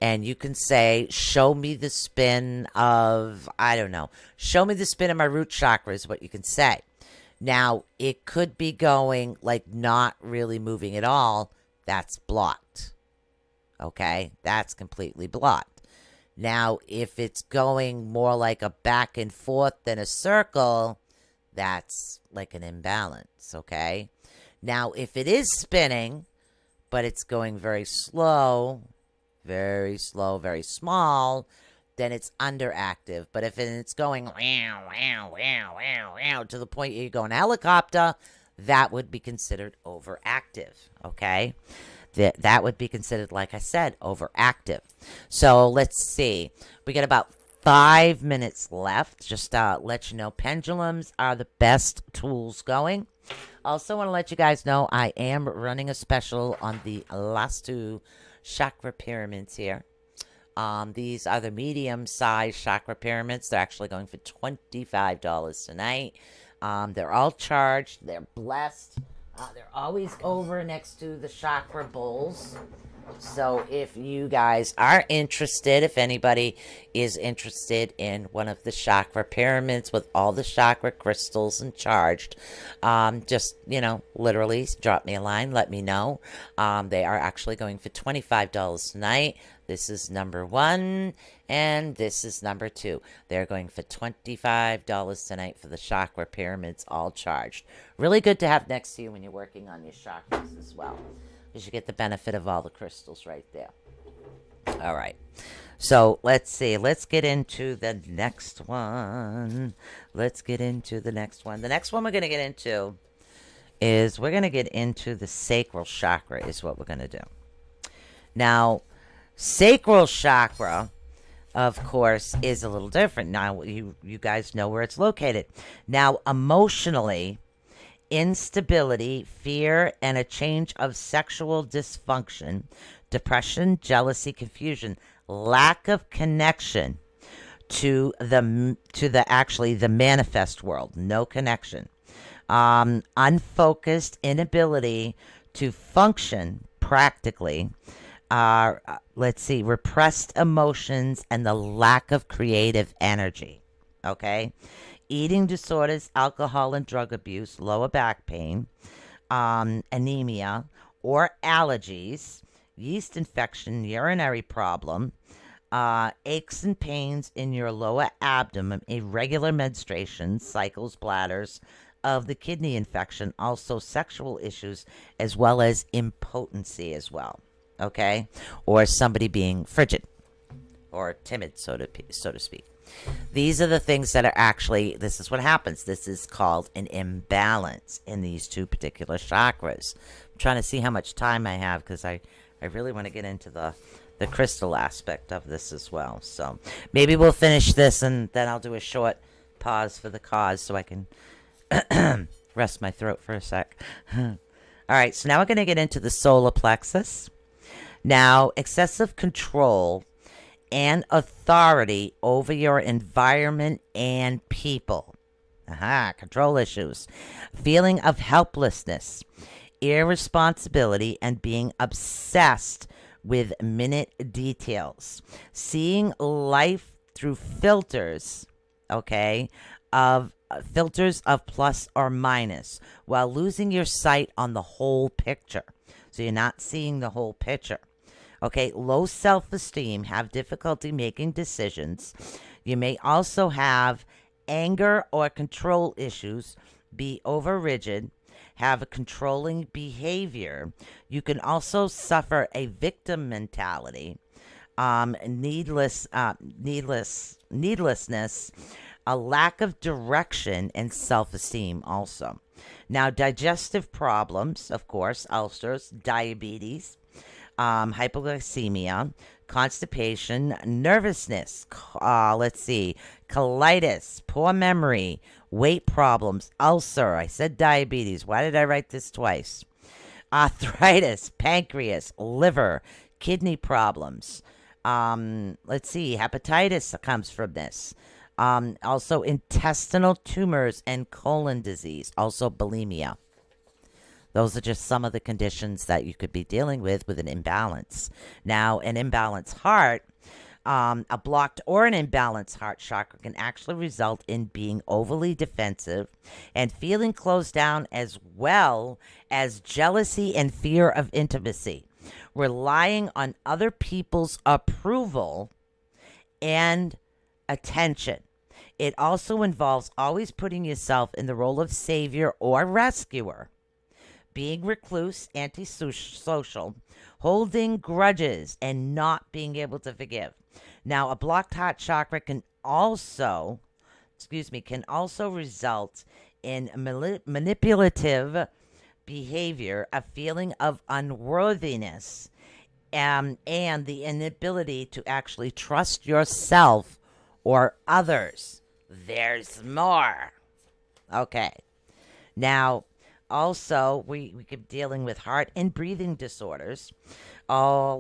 S2: And you can say, show me the spin of, I don't know, show me the spin of my root chakra is what you can say. Now, it could be going like not really moving at all. That's blocked. Okay? That's completely blocked. Now, if it's going more like a back and forth than a circle, that's like an imbalance. Okay? Now, if it is spinning, but it's going very slow, very small, then it's underactive. But if it's going wow, wow, wow, wow, wow, to the point you go in a helicopter, that would be considered overactive, okay? That would be considered, like I said, overactive. So let's see. We got about 5 minutes left. Just let you know, pendulums are the best tools going. Also want to let you guys know I am running a special on the last two chakra pyramids here. These are the medium-sized chakra pyramids. They're actually going for $25 tonight. They're all charged. They're blessed. They're always over next to the chakra bowls. So if you guys are interested, if anybody is interested in one of the chakra pyramids with all the chakra crystals and charged, just, literally drop me a line, let me know. They are actually going for $25 tonight. This is number 1, and this is number 2. They're going for $25 tonight for the chakra pyramids, all charged. Really good to have next to you when you're working on your chakras as well, because you get the benefit of all the crystals right there. All right. So let's see. Let's get into the next one. The next one we're going to get into is we're going to get into the sacral chakra is what we're going to do. Now, sacral chakra, of course, is a little different. Now, you guys know where it's located. Now, emotionally, instability, fear, and a change of sexual dysfunction, depression, jealousy, confusion, lack of connection to the manifest world, no connection, unfocused inability to function practically, repressed emotions, and the lack of creative energy. Okay? Eating disorders, alcohol and drug abuse, lower back pain, anemia, or allergies, yeast infection, urinary problem, aches and pains in your lower abdomen, irregular menstruation, cycles, bladders, of the kidney infection, also sexual issues, as well as impotency as well. Okay? Or somebody being frigid or timid, so to speak. These are the things that are actually, this is what happens. This is called an imbalance in these two particular chakras. I'm trying to see how much time I have because I really want to get into the crystal aspect of this as well. So maybe we'll finish this and then I'll do a short pause for the cause so I can rest my throat for a sec. All right, so now we're going to get into the solar plexus. Now, excessive control and authority over your environment and people. Control issues. Feeling of helplessness, irresponsibility, and being obsessed with minute details. Seeing life through filters, of plus or minus, while losing your sight on the whole picture. So you're not seeing the whole picture. Low self-esteem, have difficulty making decisions. You may also have anger or control issues, be over rigid, have a controlling behavior. You can also suffer a victim mentality, needlessness, a lack of direction, and self-esteem also. Now, digestive problems, of course, ulcers, diabetes, hypoglycemia, constipation, nervousness, colitis, poor memory, weight problems, ulcer. I said diabetes. Why did I write this twice? Arthritis, pancreas, liver, kidney problems. Hepatitis comes from this. Also intestinal tumors and colon disease. Also bulimia. Those are just some of the conditions that you could be dealing with an imbalance. Now, an imbalanced heart, a blocked or an imbalanced heart chakra can actually result in being overly defensive and feeling closed down, as well as jealousy and fear of intimacy, relying on other people's approval and attention. It also involves always putting yourself in the role of savior or rescuer, being recluse, antisocial, holding grudges, and not being able to forgive. Now, a blocked heart chakra can also result in manipulative behavior, a feeling of unworthiness, and the inability to actually trust yourself or others. There's more. Okay. Now, also, we keep dealing with heart and breathing disorders. Also,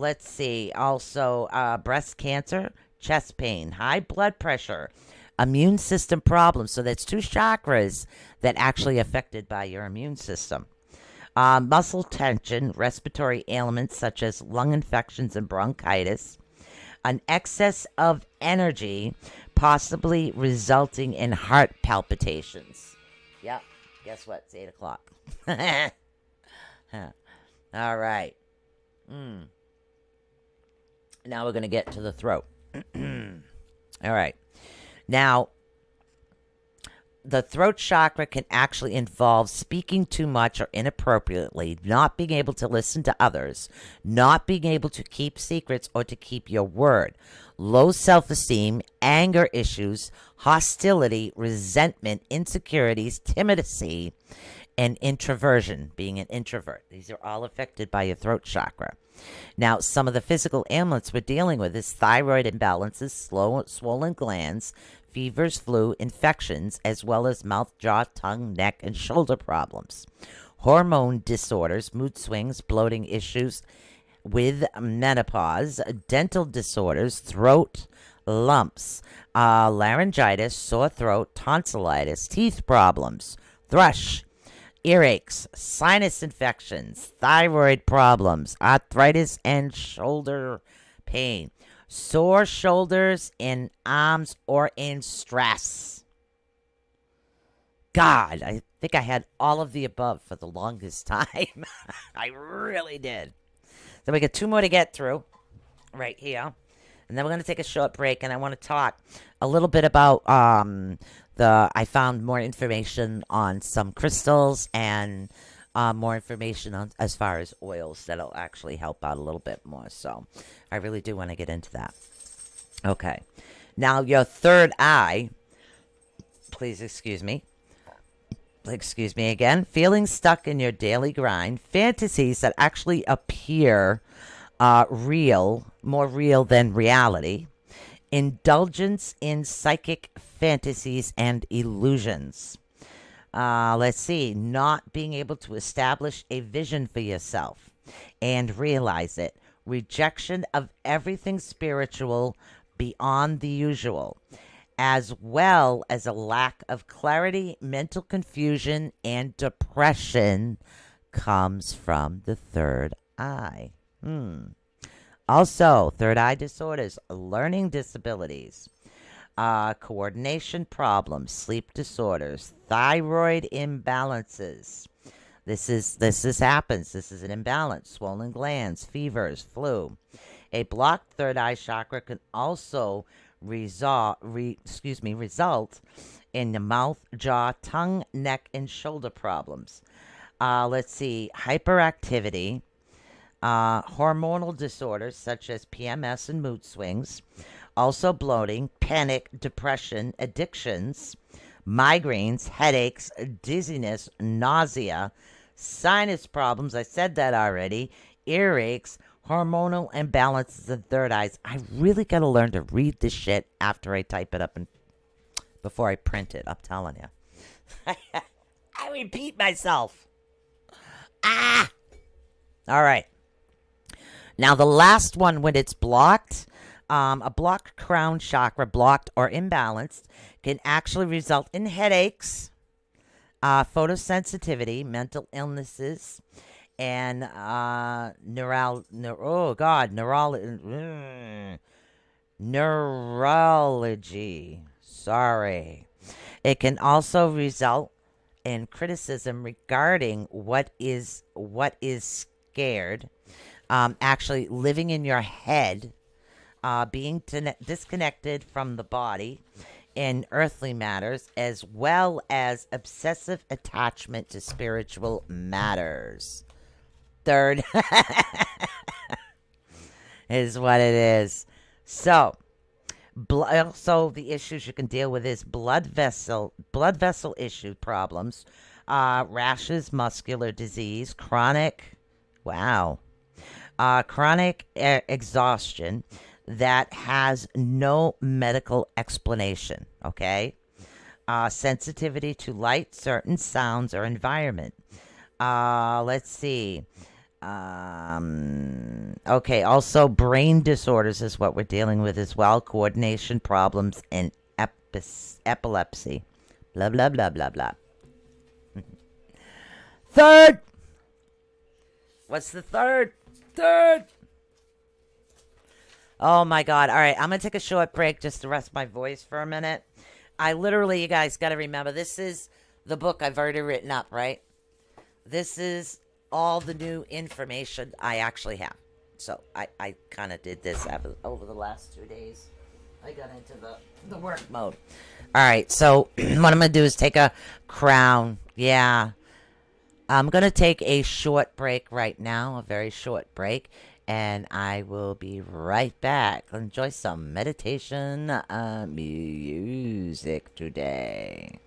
S2: breast cancer, chest pain, high blood pressure, immune system problems. So that's two chakras that actually affected by your immune system. Muscle tension, respiratory ailments such as lung infections and bronchitis, an excess of energy, possibly resulting in heart palpitations. Yep. Guess what? It's 8 o'clock. All right. Now we're going to get to the throat. All right. Now, the throat chakra can actually involve speaking too much or inappropriately, not being able to listen to others, not being able to keep secrets or to keep your word, low self-esteem, anger issues, hostility, resentment, insecurities, timidity, and introversion, being an introvert. These are all affected by your throat chakra. Now, some of the physical ailments we're dealing with is thyroid imbalances, swollen glands, fevers, flu, infections, as well as mouth, jaw, tongue, neck, and shoulder problems. Hormone disorders, mood swings, bloating issues with menopause, dental disorders, throat lumps, laryngitis, sore throat, tonsillitis, teeth problems, thrush, earaches, sinus infections, thyroid problems, arthritis, and shoulder pain. Sore shoulders in arms or in stress. God, I think I had all of the above for the longest time. I really did. So we got two more to get through right here. And then we're going to take a short break, and I want to talk a little bit about I found more information on some crystals and more information on as far as oils that'll actually help out a little bit more. So I really do want to get into that. Okay. Now your third eye, please excuse me. Excuse me again. Feeling stuck in your daily grind, fantasies that actually appear real, more real than reality, indulgence in psychic fantasies and illusions. Let's see, not being able to establish a vision for yourself and realize it, rejection of everything spiritual beyond the usual, as well as a lack of clarity, mental confusion, and depression comes from the third eye. Also, third eye disorders, learning disabilities, coordination problems, sleep disorders, thyroid imbalances. This happens. This is an imbalance. Swollen glands, fevers, flu. A blocked third eye chakra can also result in the mouth, jaw, tongue, neck, and shoulder problems. Let's see, hyperactivity, hormonal disorders such as PMS and mood swings, also bloating, panic, depression, addictions, migraines, headaches, dizziness, nausea, sinus problems, I said that already, earaches, hormonal imbalances in third eyes. I really got to learn to read this shit after I type it up and before I print it. I'm telling you. I repeat myself. All right. Now the last one, when it's blocked, a blocked crown chakra, blocked or imbalanced, can actually result in headaches, photosensitivity, mental illnesses, and neurology. Sorry. It can also result in criticism regarding what is scared, actually living in your head, being disconnected from the body in earthly matters, as well as obsessive attachment to spiritual matters. Third is what it is. So, also the issues you can deal with is blood vessel issue problems, rashes, muscular disease, chronic exhaustion that has no medical explanation. Okay, sensitivity to light, certain sounds, or environment. Let's see. Okay, also brain disorders is what we're dealing with as well. Coordination problems and epilepsy. Blah, blah, blah, blah, blah. Third. What's the third? Third. Oh, my God. All right, I'm going to take a short break just to rest my voice for a minute. I literally, you guys got to remember, this is the book I've already written up, right? This is all the new information I actually have. So I kind of did this over the last 2 days. I got into the work mode. All right, so what I'm going to do is take a crown. Yeah. I'm going to take a short break right now, a very short break, and I will be right back. Enjoy some meditation music today.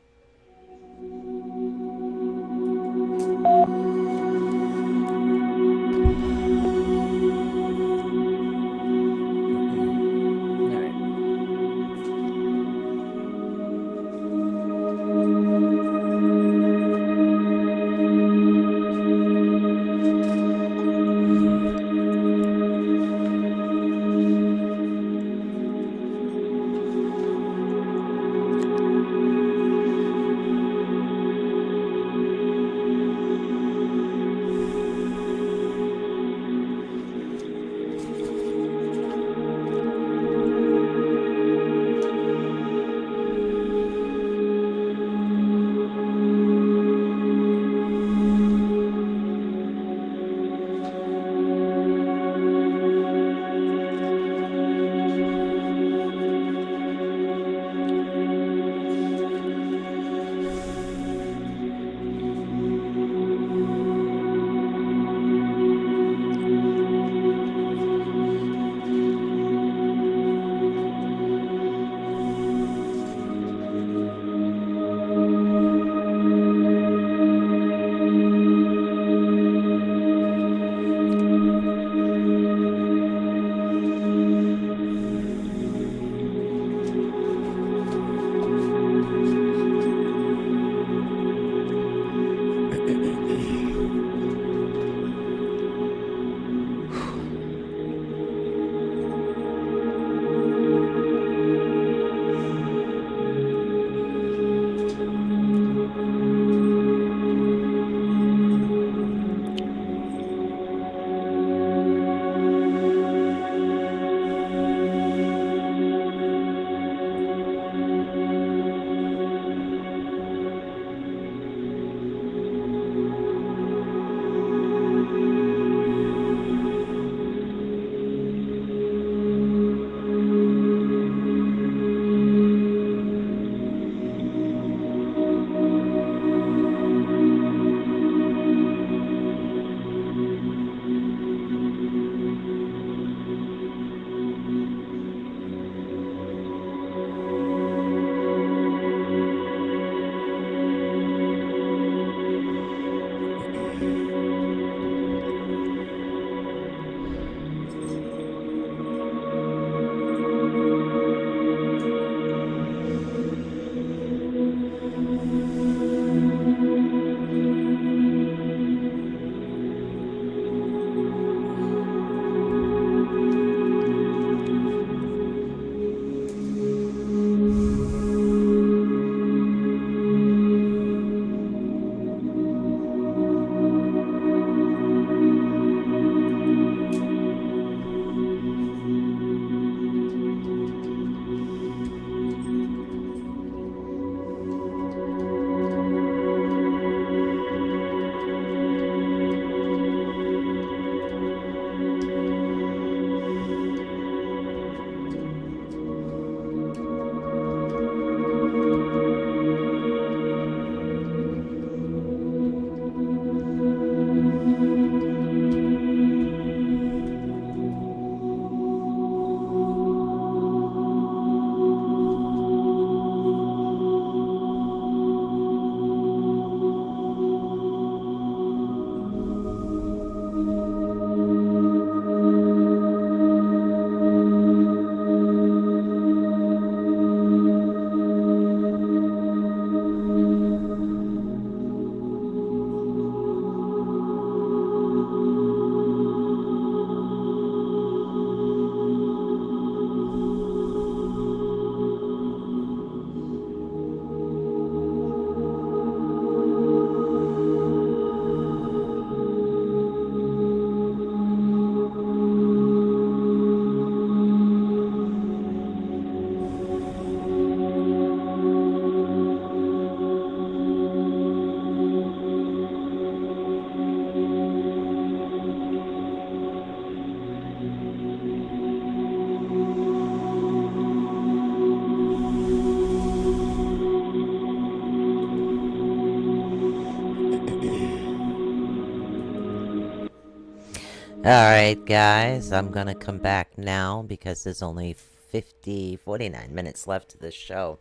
S2: right, guys, I'm going to come back now because there's only 49 minutes left to this show.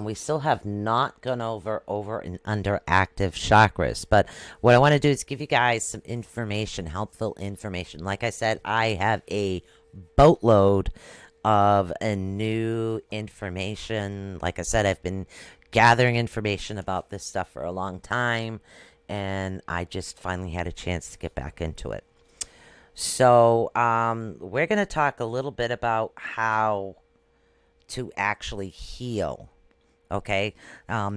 S2: We still have not gone over and under active chakras, but what I want to do is give you guys some information, helpful information. Like I said, I have a boatload of a new information. Like I said, I've been gathering information about this stuff for a long time, and I just finally had a chance to get back into it. So we're going to talk a little bit about how to actually heal. Okay,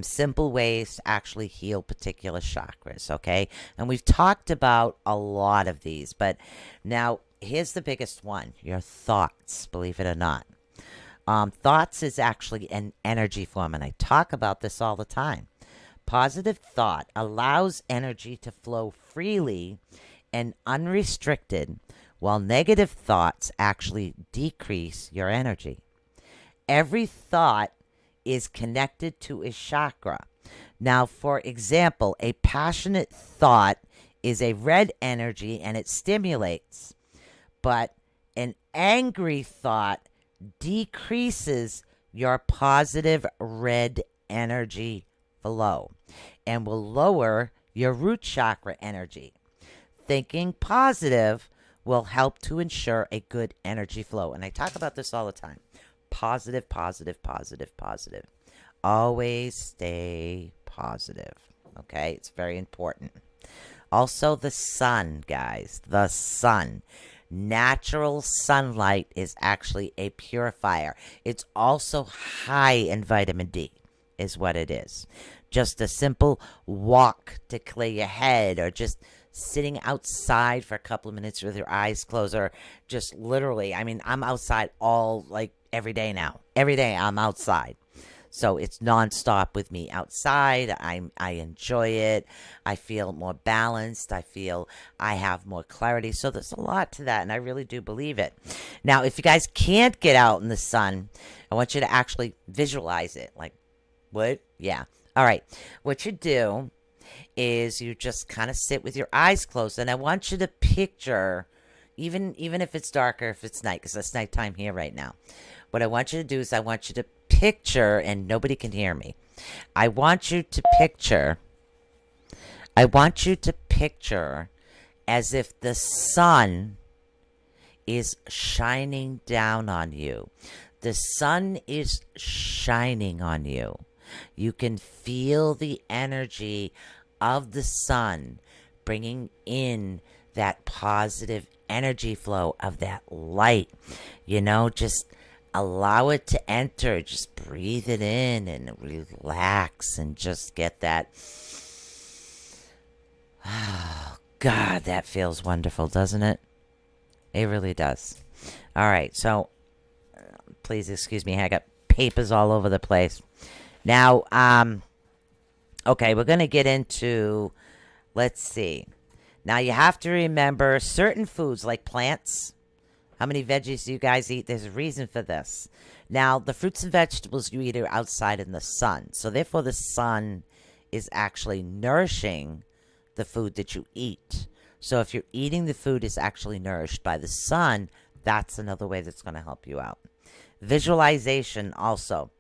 S2: simple ways to actually heal particular chakras. Okay, and we've talked about a lot of these, but now here's the biggest one: your thoughts. Believe it or not, thoughts is actually an energy form, and I talk about this all the time. Positive thought allows energy to flow freely and unrestricted, while negative thoughts actually decrease your energy. Every thought is connected to a chakra. Now, for example, a passionate thought is a red energy and it stimulates, but an angry thought decreases your positive red energy flow and will lower your root chakra energy. Thinking positive will help to ensure a good energy flow. And I talk about this all the time. Positive, positive, positive, positive. Always stay positive. Okay? It's very important. Also, the sun, guys. The sun. Natural sunlight is actually a purifier. It's also high in vitamin D, is what it is. Just a simple walk to clear your head, or just sitting outside for a couple of minutes with your eyes closed, or just literally, I mean, I'm outside every day now. Every day I'm outside. So it's nonstop with me outside. I enjoy it. I feel more balanced. I feel I have more clarity. So there's a lot to that, and I really do believe it. Now, if you guys can't get out in the sun, I want you to actually visualize it. Like, what? Yeah. All right. What you do is you just kind of sit with your eyes closed, and I want you to picture, even if it's darker, if it's night, because it's nighttime here right now. What I want you to do is I want you to picture, and nobody can hear me. I want you to picture as if the sun is shining down on you. The sun is shining on you. You can feel the energy of the sun bringing in that positive energy flow of that light. Just allow it to enter. Just breathe it in and relax and just get that. Oh, God, that feels wonderful, doesn't it? It really does. All right, so please excuse me. I got papers all over the place. Now, okay, we're going to get into, let's see. Now, you have to remember certain foods like plants. How many veggies do you guys eat? There's a reason for this. Now, the fruits and vegetables you eat are outside in the sun. So, therefore, the sun is actually nourishing the food that you eat. So, if you're eating the food is actually nourished by the sun, that's another way that's going to help you out. Visualization also.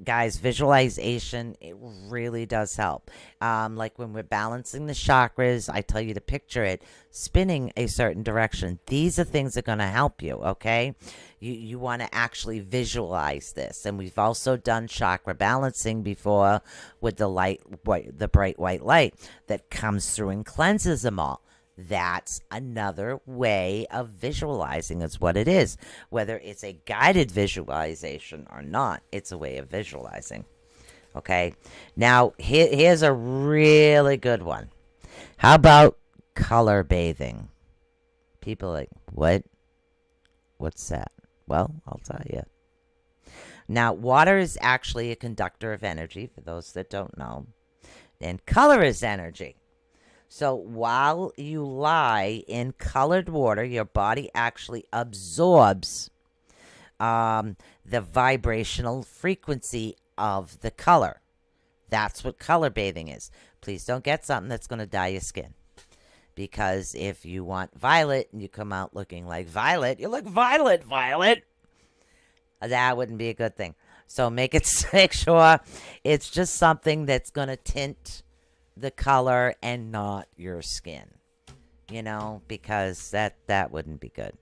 S2: Guys, visualization, it really does help. Like when we're balancing the chakras, I tell you to picture it spinning a certain direction. These are things that are going to help you, okay? You want to actually visualize this. And we've also done chakra balancing before with the bright white light that comes through and cleanses them all. That's another way of visualizing is what it is. Whether it's a guided visualization or not, it's a way of visualizing. Okay? Now, here's a really good one. How about color bathing? People are like, what? What's that? Well, I'll tell you. Now, water is actually a conductor of energy, for those that don't know. And color is energy. So while you lie in colored water, your body actually absorbs the vibrational frequency of the color. That's what color bathing is. Please don't get something that's going to dye your skin. Because if you want violet and you come out looking like violet, you look violet, violet. That wouldn't be a good thing. So make sure it's just something that's going to tint the color and not your skin. You know, because that wouldn't be good.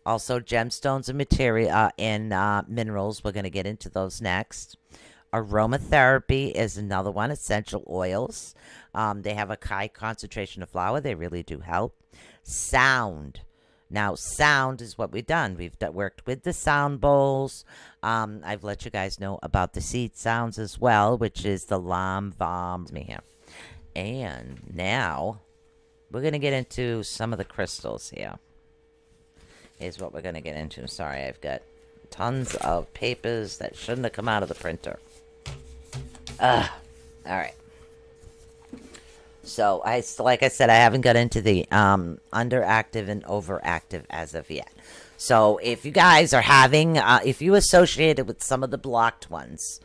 S2: Also, gemstones and material and minerals. We're going to get into those next. Aromatherapy is another one. Essential oils. They have a high concentration of flower. They really do help. Sound. Now, sound is what we've done. We've worked with the sound bowls. I've let you guys know about the seed sounds as well, which is the lam, vam, me here. And now we're going to get into some of the crystals here. Is what we're going to get into. Sorry, I've got tons of papers that shouldn't have come out of the printer. All right. So, like I said, I haven't got into the underactive and overactive as of yet. So, if you guys are having, if you associate it with some of the blocked ones,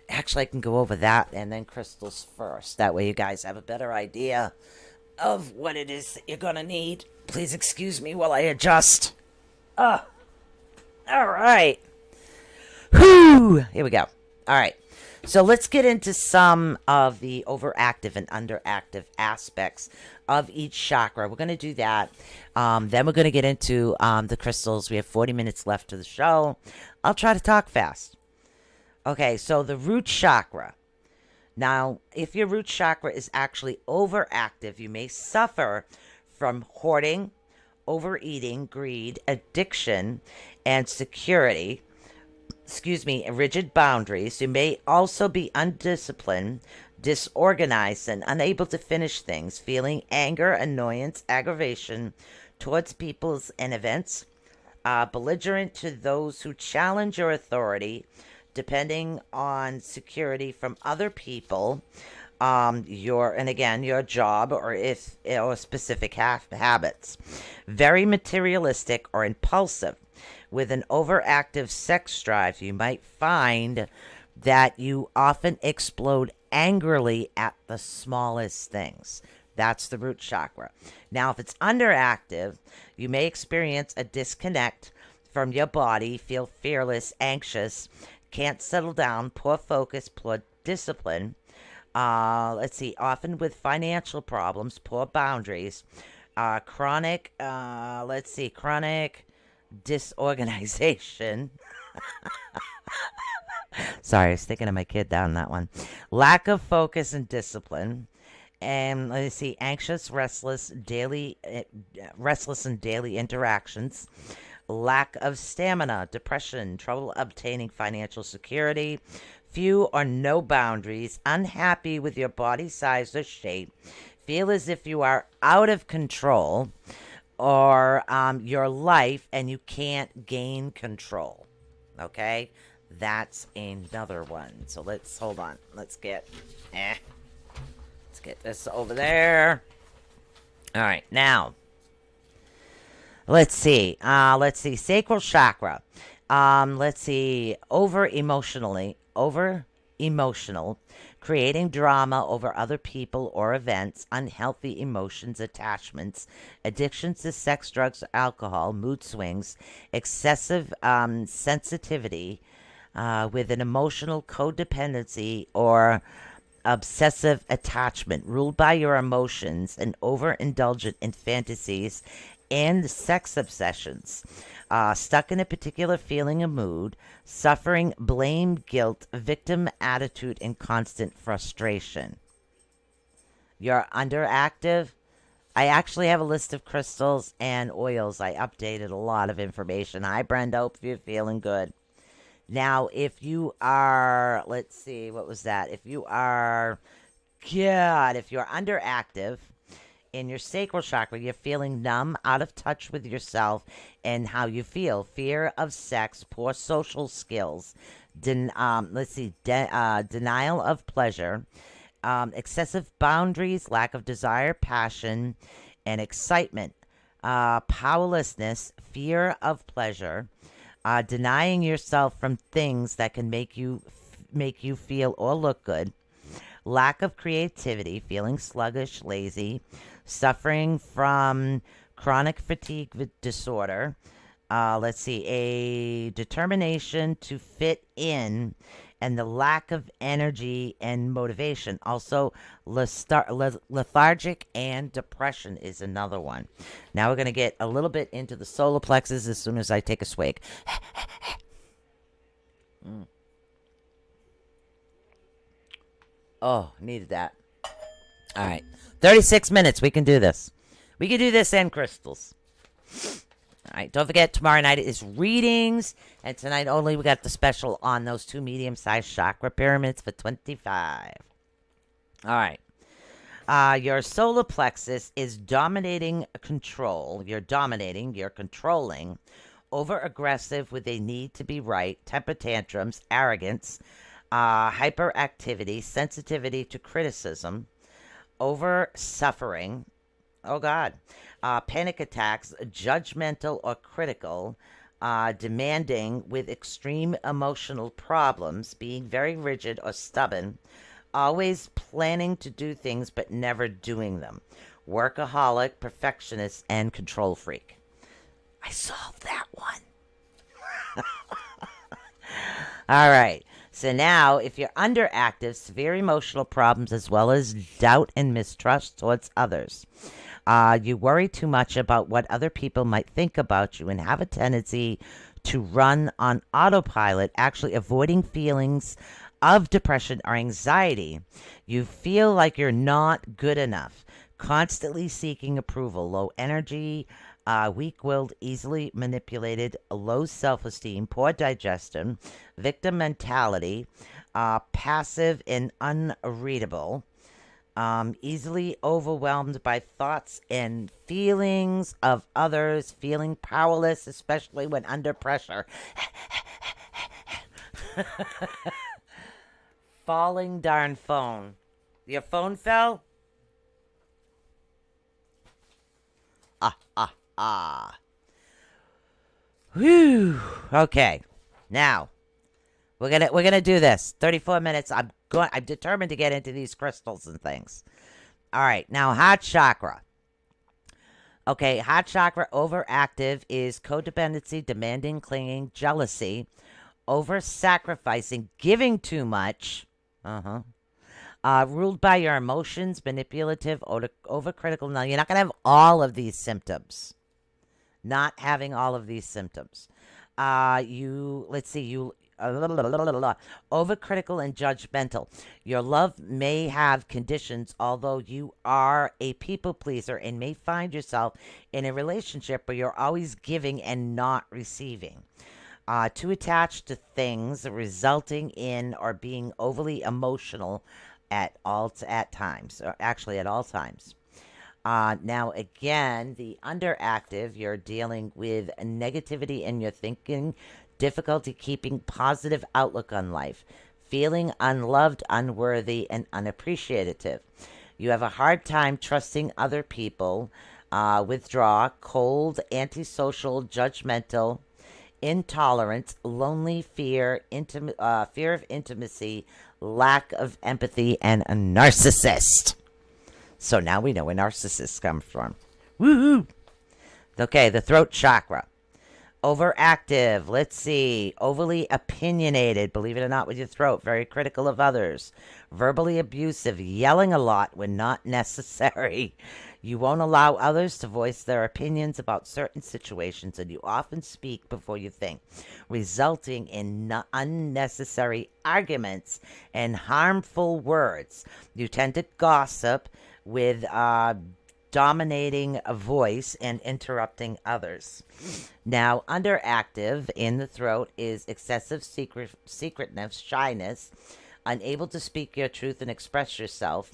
S2: actually, I can go over that and then crystals first. That way, you guys have a better idea of what it is that you're going to need. Please excuse me while I adjust. All right. Whew. Here we go. All right. So let's get into some of the overactive and underactive aspects of each chakra. We're going to do that. Then we're going to get into the crystals. We have 40 minutes left to the show. I'll try to talk fast. Okay, so the root chakra. Now, if your root chakra is actually overactive, you may suffer from hoarding, overeating, greed, addiction, and security. Rigid boundaries. You may also be undisciplined, disorganized, and unable to finish things, feeling anger, annoyance, aggravation towards peoples and events, belligerent to those who challenge your authority, depending on security from other people, your job or specific habits. Very materialistic or impulsive. With an overactive sex drive, you might find that you often explode angrily at the smallest things. That's the root chakra. Now, if it's underactive, you may experience a disconnect from your body, feel fearless, anxious, can't settle down, poor focus, poor discipline. Often with financial problems, poor boundaries, chronic disorganization. Sorry, I was thinking of my kid down that one. Lack of focus and discipline. And anxious, restless and daily interactions. Lack of stamina, depression, trouble obtaining financial security, few or no boundaries, unhappy with your body size or shape, feel as if you are out of control or your life and you can't gain control. Okay? That's another one. So hold on. Let's get this over there. All right, now let's see. Sacral chakra. Over emotional, creating drama over other people or events, unhealthy emotions, attachments, addictions to sex, drugs, alcohol, mood swings, excessive sensitivity with an emotional codependency or obsessive attachment, ruled by your emotions and overindulgent in fantasies and sex obsessions, stuck in a particular feeling of mood, suffering blame, guilt, victim attitude, and constant frustration. You're underactive. I actually have a list of crystals and oils. I updated a lot of information. Hi, Brenda. Hope you're feeling good. Now, if you are, what was that? If you are underactive in your sacral chakra, you're feeling numb, out of touch with yourself and how you feel. Fear of sex, poor social skills, denial of pleasure, excessive boundaries, lack of desire, passion, and excitement, powerlessness, fear of pleasure, denying yourself from things that can make you feel or look good, lack of creativity, feeling sluggish, lazy, suffering from chronic fatigue disorder. Let's see, a determination to fit in and the lack of energy and motivation. Also, lethargic and depression is another one. Now we're going to get a little bit into the solar plexus as soon as I take a swig. Oh, needed that. All right. 36 minutes. We can do this. We can do this and crystals. All right. Don't forget, tomorrow night is readings. And tonight only, we got the special on those 2 medium-sized chakra pyramids for $25. All right. Your solar plexus is dominating control. You're controlling, over-aggressive with a need to be right, temper tantrums, arrogance, hyperactivity, sensitivity to criticism, over-suffering, oh God, panic attacks, judgmental or critical, demanding with extreme emotional problems, being very rigid or stubborn, always planning to do things but never doing them, workaholic, perfectionist, and control freak. I solved that one. All right. So now, if you're underactive, severe emotional problems as well as doubt and mistrust towards others. You worry too much about what other people might think about you and have a tendency to run on autopilot, actually avoiding feelings of depression or anxiety. You feel like you're not good enough, constantly seeking approval, low energy, weak-willed, easily manipulated, low self-esteem, poor digestion, victim mentality, passive and unreadable, easily overwhelmed by thoughts and feelings of others, feeling powerless, especially when under pressure. Falling darn phone. Your phone fell? Whew. Okay. Now, we're gonna do this. 34 minutes. I'm determined to get into these crystals and things. All right. Now, heart chakra. Okay, heart chakra overactive is codependency, demanding, clinging, jealousy, over-sacrificing, giving too much. Ruled by your emotions, manipulative, overcritical. Now, you're not going to have all of these symptoms. Not having all of these symptoms. Overcritical and judgmental. Your love may have conditions, although you are a people pleaser and may find yourself in a relationship where you're always giving and not receiving. Too attached to things, resulting in or being overly emotional at all times, or actually at all times. Now, again, the underactive, you're dealing with negativity in your thinking, difficulty keeping positive outlook on life, feeling unloved, unworthy, and unappreciative. You have a hard time trusting other people, withdraw, cold, antisocial, judgmental, intolerance, lonely, fear of intimacy, lack of empathy, and a narcissist. So now we know where narcissists come from. Woohoo! Okay, the throat chakra. Overactive, let's see. Overly opinionated, believe it or not, with your throat. Very critical of others. Verbally abusive, yelling a lot when not necessary. You won't allow others to voice their opinions about certain situations, and you often speak before you think, resulting in unnecessary arguments and harmful words. You tend to gossip with dominating a voice and interrupting others. Now, underactive in the throat is excessive secretness, shyness, unable to speak your truth and express yourself,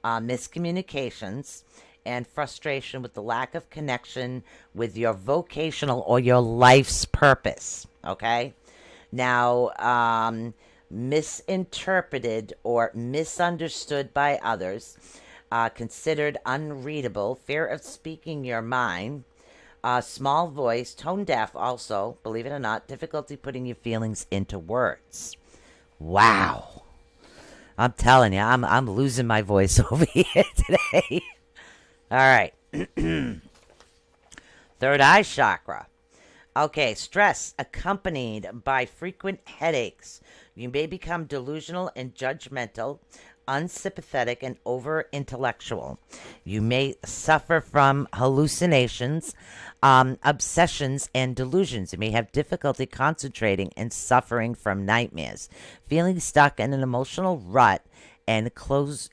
S2: miscommunications, and frustration with the lack of connection with your vocational or your life's purpose. Okay? Now, misinterpreted or misunderstood by others, considered unreadable, fear of speaking your mind, small voice, tone deaf also, believe it or not, difficulty putting your feelings into words. Wow. I'm telling you, I'm losing my voice over here today. All right. Third eye chakra. Okay, stress accompanied by frequent headaches. You may become delusional and judgmental, unsympathetic, and over intellectual. You may suffer from hallucinations, obsessions, and delusions. You may have difficulty concentrating and suffering from nightmares, feeling stuck in an emotional rut and closed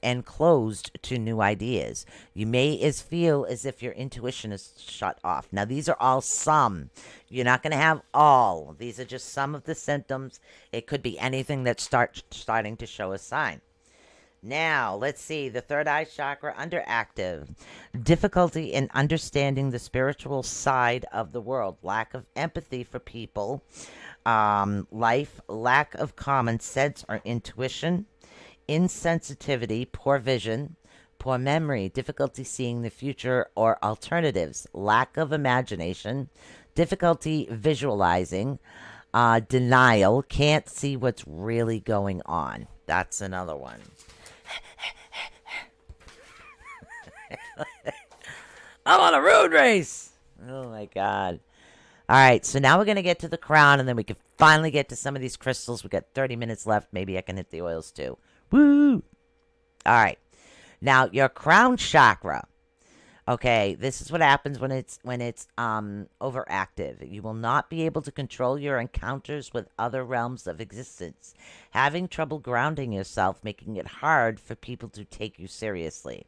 S2: to new ideas. You may feel as if your intuition is shut off. Now, these are all some. You're not going to have all. These are just some of the symptoms. It could be anything that's starting to show a sign. Now, let's see. The third eye chakra underactive. Difficulty in understanding the spiritual side of the world. Lack of empathy for people. Life. Lack of common sense or intuition. Insensitivity, poor vision, poor memory, difficulty seeing the future or alternatives, lack of imagination, difficulty visualizing, denial, can't see what's really going on. That's another one. I'm on a road race. Oh my God. All right, so now we're going to get to the crown, and then we can finally get to some of these crystals. We got 30 minutes left. Maybe I can hit the oils too. Woo! All right. Now, your crown chakra. Okay, this is what happens when it's overactive. You will not be able to control your encounters with other realms of existence, having trouble grounding yourself, making it hard for people to take you seriously.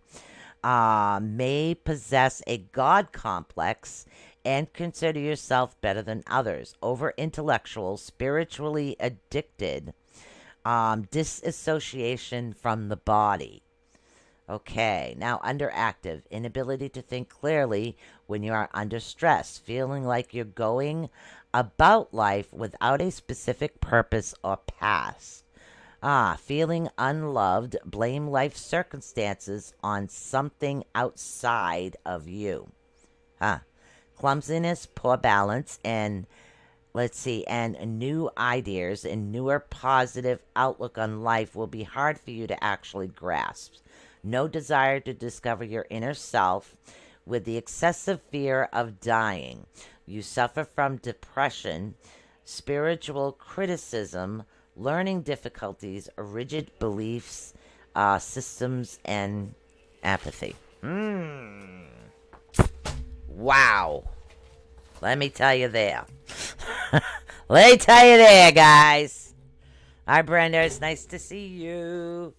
S2: May possess a god complex and consider yourself better than others. Over intellectual, spiritually addicted. Disassociation from the body. Okay, now underactive, inability to think clearly when you are under stress, feeling like you're going about life without a specific purpose or path. Feeling unloved, blame life circumstances on something outside of you. Clumsiness, poor balance, and new ideas and newer positive outlook on life will be hard for you to actually grasp. No desire to discover your inner self with the excessive fear of dying. You suffer from depression, spiritual criticism, learning difficulties, rigid beliefs, systems, and apathy. Wow. Let me tell you there. Let me tell you there, guys. Hi, Brenda. It's nice to see you.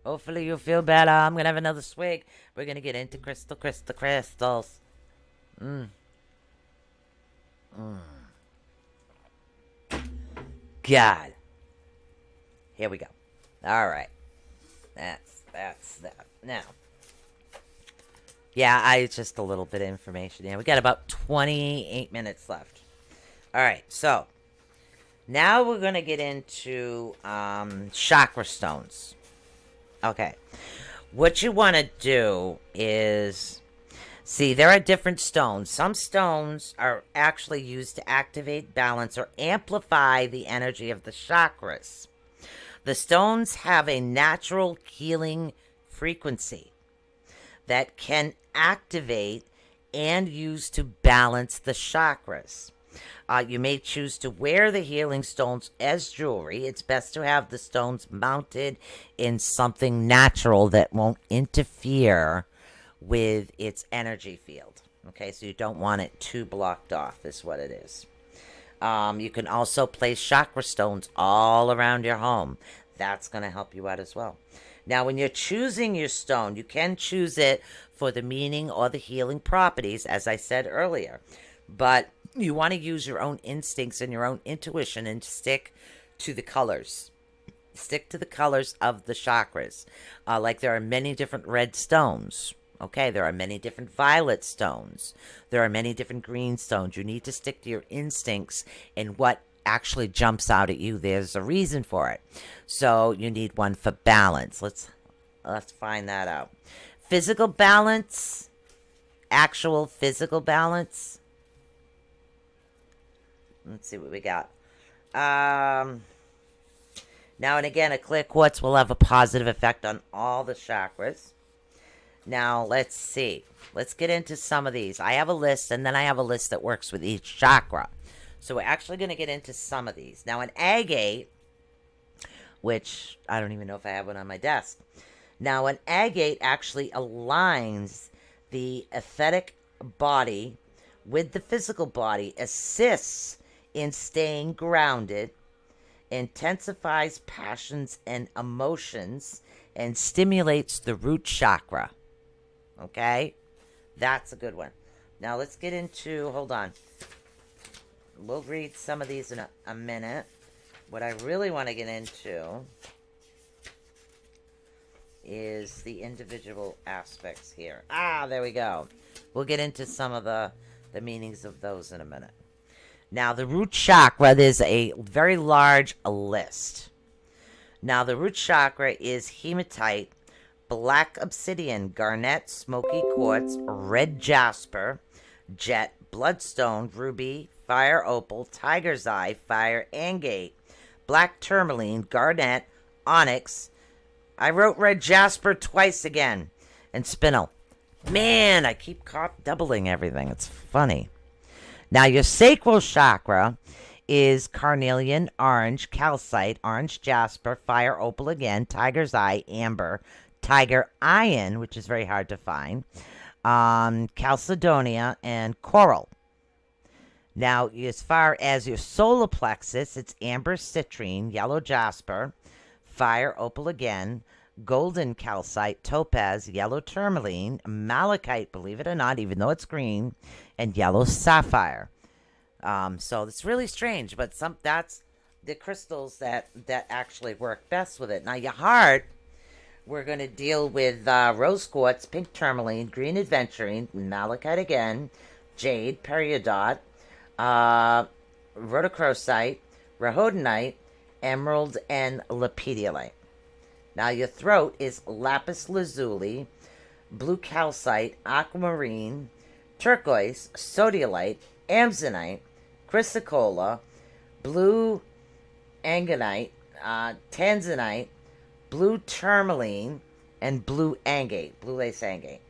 S2: Hopefully you'll feel better. I'm going to have another swig. We're going to get into crystals. God. Here we go. All right. That's that. Now. Yeah, it's just a little bit of information. Yeah, we got about 28 minutes left. All right, so now we're going to get into chakra stones. Okay. What you want to do is, see, there are different stones. Some stones are actually used to activate, balance, or amplify the energy of the chakras. The stones have a natural healing frequency that can activate and use to balance the chakras. You may choose to wear the healing stones as jewelry. It's best to have the stones mounted in something natural that won't interfere with its energy field. Okay, so you don't want it too blocked off, is what it is. You can also place chakra stones all around your home. That's going to help you out as well. Now, when you're choosing your stone, you can choose it for the meaning or the healing properties, as I said earlier. But you want to use your own instincts and your own intuition and stick to the colors. Stick to the colors of the chakras. Like there are many different red stones. Okay, there are many different violet stones. There are many different green stones. You need to stick to your instincts and what actually jumps out at you. There's a reason for it. So you need one for balance. Let's find that out. Physical balance. Actual physical balance. Let's see what we got. Now and again, a clear quartz will have a positive effect on all the chakras. Now, let's see. Let's get into some of these. I have a list, and then I have a list that works with each chakra. So we're actually going to get into some of these. Now, an agate, which I don't even know if I have one on my desk. Now, an agate actually aligns the etheric body with the physical body, assists in staying grounded, intensifies passions and emotions, and stimulates the root chakra. Okay? That's a good one. Now let's get into, hold on. We'll read some of these in a minute. What I really want to get into is the individual aspects here. There we go. We'll get into some of the meanings of those in a minute. Now, the root chakra, there's a very large list. Now, the root chakra is hematite, black obsidian, garnet, smoky quartz, red jasper, jet, bloodstone, ruby, fire opal, tiger's eye, fire agate, black tourmaline, garnet, onyx. I wrote red jasper twice again. And spinel. Man, I keep doubling everything. It's funny. Now, your sacral chakra is carnelian, orange, calcite, orange jasper, fire opal again, tiger's eye, amber, tiger iron, which is very hard to find, chalcedonia, and coral. Now, as far as your solar plexus, it's amber citrine, yellow jasper, fire opal again, golden calcite, topaz, yellow tourmaline, malachite, believe it or not, even though it's green, and yellow sapphire. So it's really strange, but that's the crystals that actually work best with it. Now, your heart, we're going to deal with rose quartz, pink tourmaline, green aventurine, malachite again, jade, peridot, rhodochrosite, rhodonite, emerald, and lepidolite. Now, your throat is lapis lazuli, blue calcite, aquamarine, turquoise, sodalite, amzonite, chrysocolla, blue angonite, tanzanite, blue tourmaline, and blue agate, blue lace agate.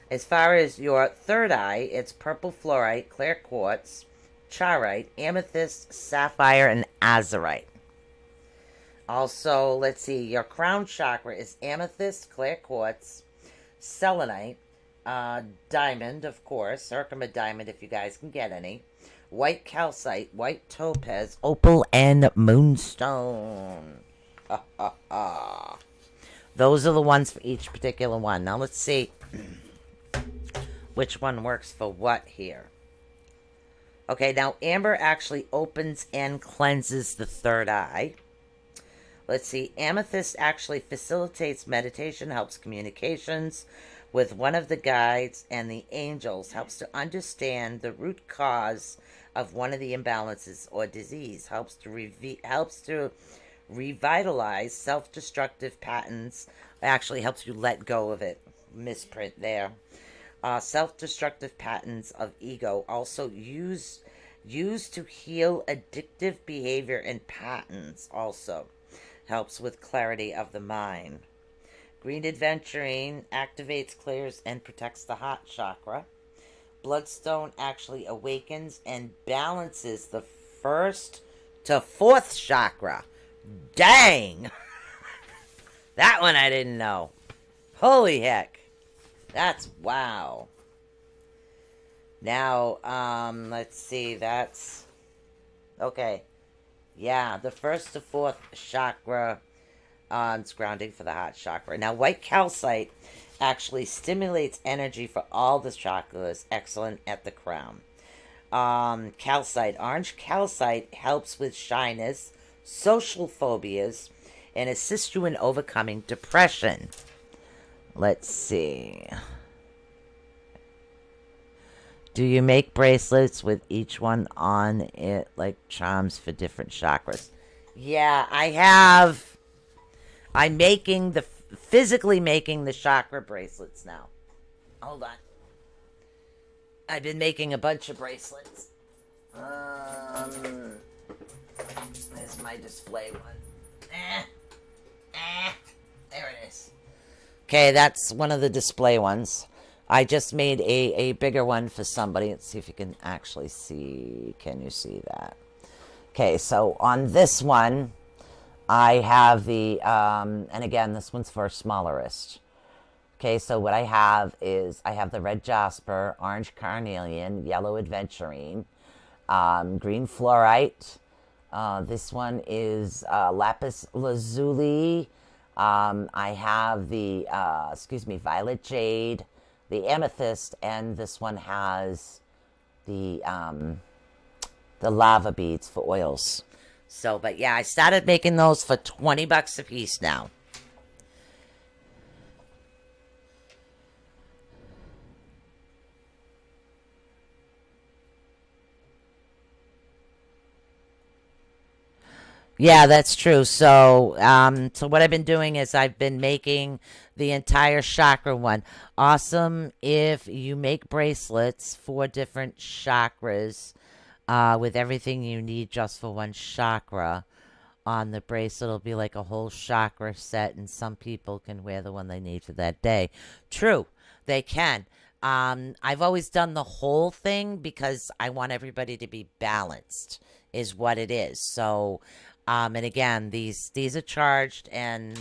S2: As far as your third eye, it's purple fluorite, clear quartz, charoite, amethyst, sapphire, and azurite. Also, let's see, your crown chakra is amethyst, clear quartz, selenite, diamond, of course, Circum diamond if you guys can get any, white calcite, white topaz, opal, and moonstone. Those are the ones for each particular one. Now let's see which one works for what here. Okay, now amber actually opens and cleanses the third eye. Let's see, amethyst actually facilitates meditation, helps communications with one of the guides and the angels, helps to understand the root cause of one of the imbalances or disease, helps to revitalize self-destructive patterns, actually helps you let go of it, misprint there. Self-destructive patterns of ego, also used to heal addictive behavior and patterns also. Helps with clarity of the mind. Green aventurine activates, clears, and protects the heart chakra. Bloodstone actually awakens and balances the first to fourth chakra. Dang! That one I didn't know. Holy heck. That's wow. Now, let's see, that's... Okay. Yeah, the first to fourth chakra, it's grounding for the heart chakra. Now, white calcite actually stimulates energy for all the chakras, excellent at the crown. Calcite, orange calcite helps with shyness, social phobias, and assists you in overcoming depression. Let's see. Do you make bracelets with each one on it, like charms for different chakras? Yeah, I have. I'm physically making the chakra bracelets now. Hold on. I've been making a bunch of bracelets. There's my display one. There it is. Okay, that's one of the display ones. I just made a bigger one for somebody. Let's see if you can actually see. Can you see that? Okay, so on this one, I have the, and again, this one's for a smaller wrist. Okay, so what I have is I have the red jasper, orange carnelian, yellow aventurine, green fluorite. This one is lapis lazuli. I have the, violet jade, the amethyst, and this one has the lava beads for oils. So, but yeah, I started making those for $20 a piece now. Yeah, that's true. So, so what I've been doing is I've been making the entire chakra one. Awesome if you make bracelets for different chakras, with everything you need just for one chakra. On the bracelet, it'll be like a whole chakra set, and some people can wear the one they need for that day. True, they can. I've always done the whole thing because I want everybody to be balanced, is what it is. So, and again, these are charged, and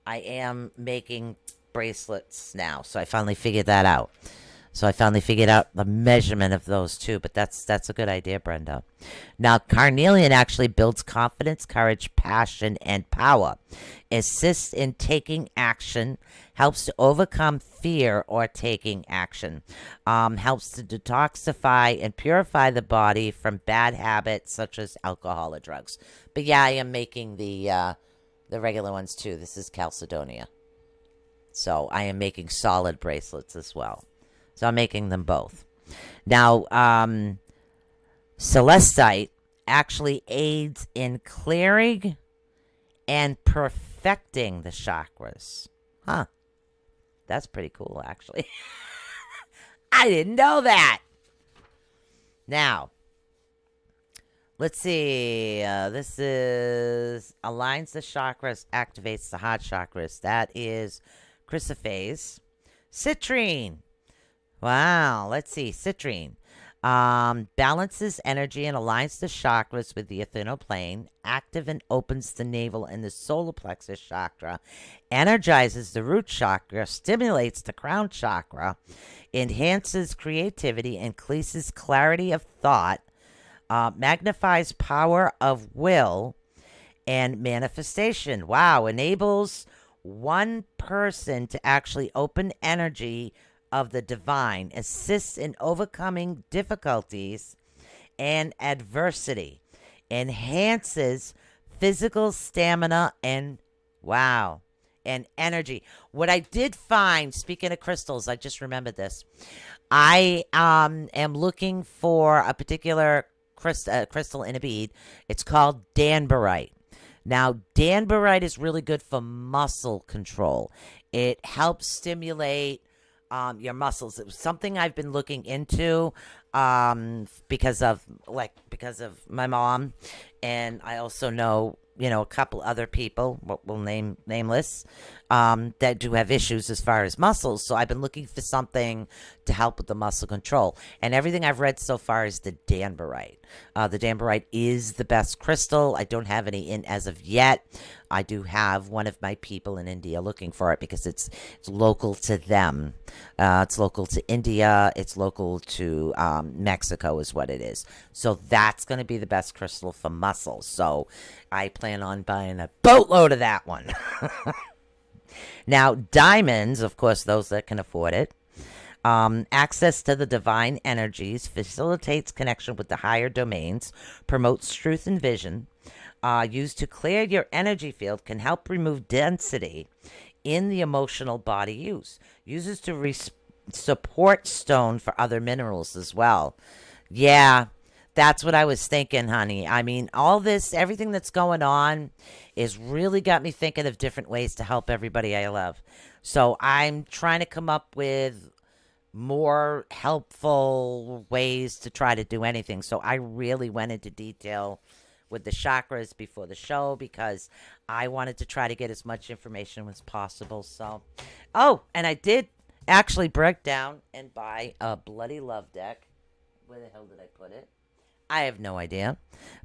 S2: I am making bracelets now. So I finally figured that out. So I finally figured out the measurement of those too. But that's a good idea, Brenda. Now, carnelian actually builds confidence, courage, passion, and power. Assists in taking action. Helps to overcome fear or taking action. Helps to detoxify and purify the body from bad habits such as alcohol or drugs. But yeah, I am making the regular ones too. This is Chalcedonia. So I am making solid bracelets as well. So I'm making them both. Now, celestite actually aids in clearing and perfecting the chakras. Huh. That's pretty cool, actually. I didn't know that. Now, let's see. This is aligns the chakras, activates the heart chakras. That is chrysoprase. Citrine. Wow. Let's see. Citrine. Balances energy and aligns the chakras with the ethereal plane. Active and opens the navel and the solar plexus chakra. Energizes the root chakra. Stimulates the crown chakra. Enhances creativity. Increases clarity of thought. Magnifies power of will and manifestation. Wow. Enables one person to actually open energy of the divine. Assists in overcoming difficulties and adversity. Enhances physical stamina and and energy. What I did find, speaking of crystals, I just remembered this. I am looking for a particular crystal in a bead. It's called danbarite. Now, danbarite is really good for muscle control. It helps stimulate your muscles. It was something I've been looking into because of my mom, and I also know a couple other people, we'll name nameless, that do have issues as far as muscles. So I've been looking for something to help with the muscle control. And everything I've read so far is the danbarite. The danbarite is the best crystal. I don't have any in as of yet. I do have one of my people in India looking for it because it's local to them. It's local to India. It's local to Mexico is what it is. So that's going to be the best crystal for muscles. So I plan on buying a boatload of that one. Now, diamonds, of course, those that can afford it. Access to the divine energies, facilitates connection with the higher domains, promotes truth and vision. Used to clear your energy field, can help remove density in the emotional body. Uses to support stone for other minerals as well. Yeah, that's what I was thinking, honey. I mean, all this, everything that's going on is really got me thinking of different ways to help everybody I love. So I'm trying to come up with more helpful ways to try to do anything. So I really went into detail with the chakras before the show because I wanted to try to get as much information as possible. So, oh, and I did actually break down and buy a Bloody Love deck. Where the hell did I put it? I have no idea.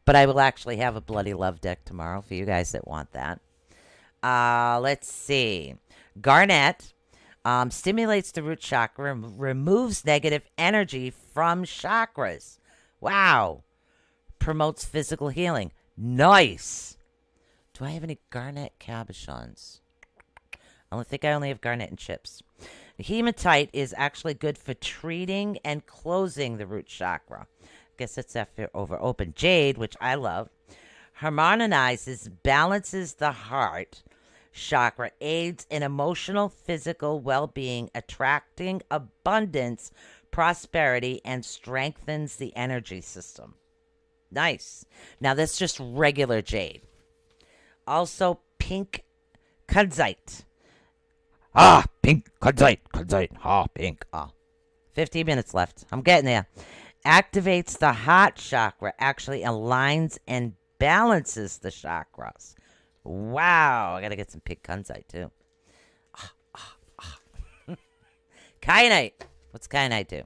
S2: But I will actually have a Bloody Love deck tomorrow for you guys that want that. Let's see. Garnet stimulates the root chakra and removes negative energy from chakras. Wow. Promotes physical healing. Nice. Do I have any garnet cabochons? I think I only have garnet and chips. Hematite is actually good for treating and closing the root chakra. I guess that's after over open. Jade, which I love, harmonizes, balances the heart chakra, aids in emotional, physical well-being, attracting abundance, prosperity, and strengthens the energy system. Nice. Now, that's just regular jade. Also, pink kunzite. Pink kunzite. Pink. 15 minutes left. I'm getting there. Activates the heart chakra, actually aligns and balances the chakras. Wow. I got to get some pink kunzite, too. Kyanite. What's kyanite do?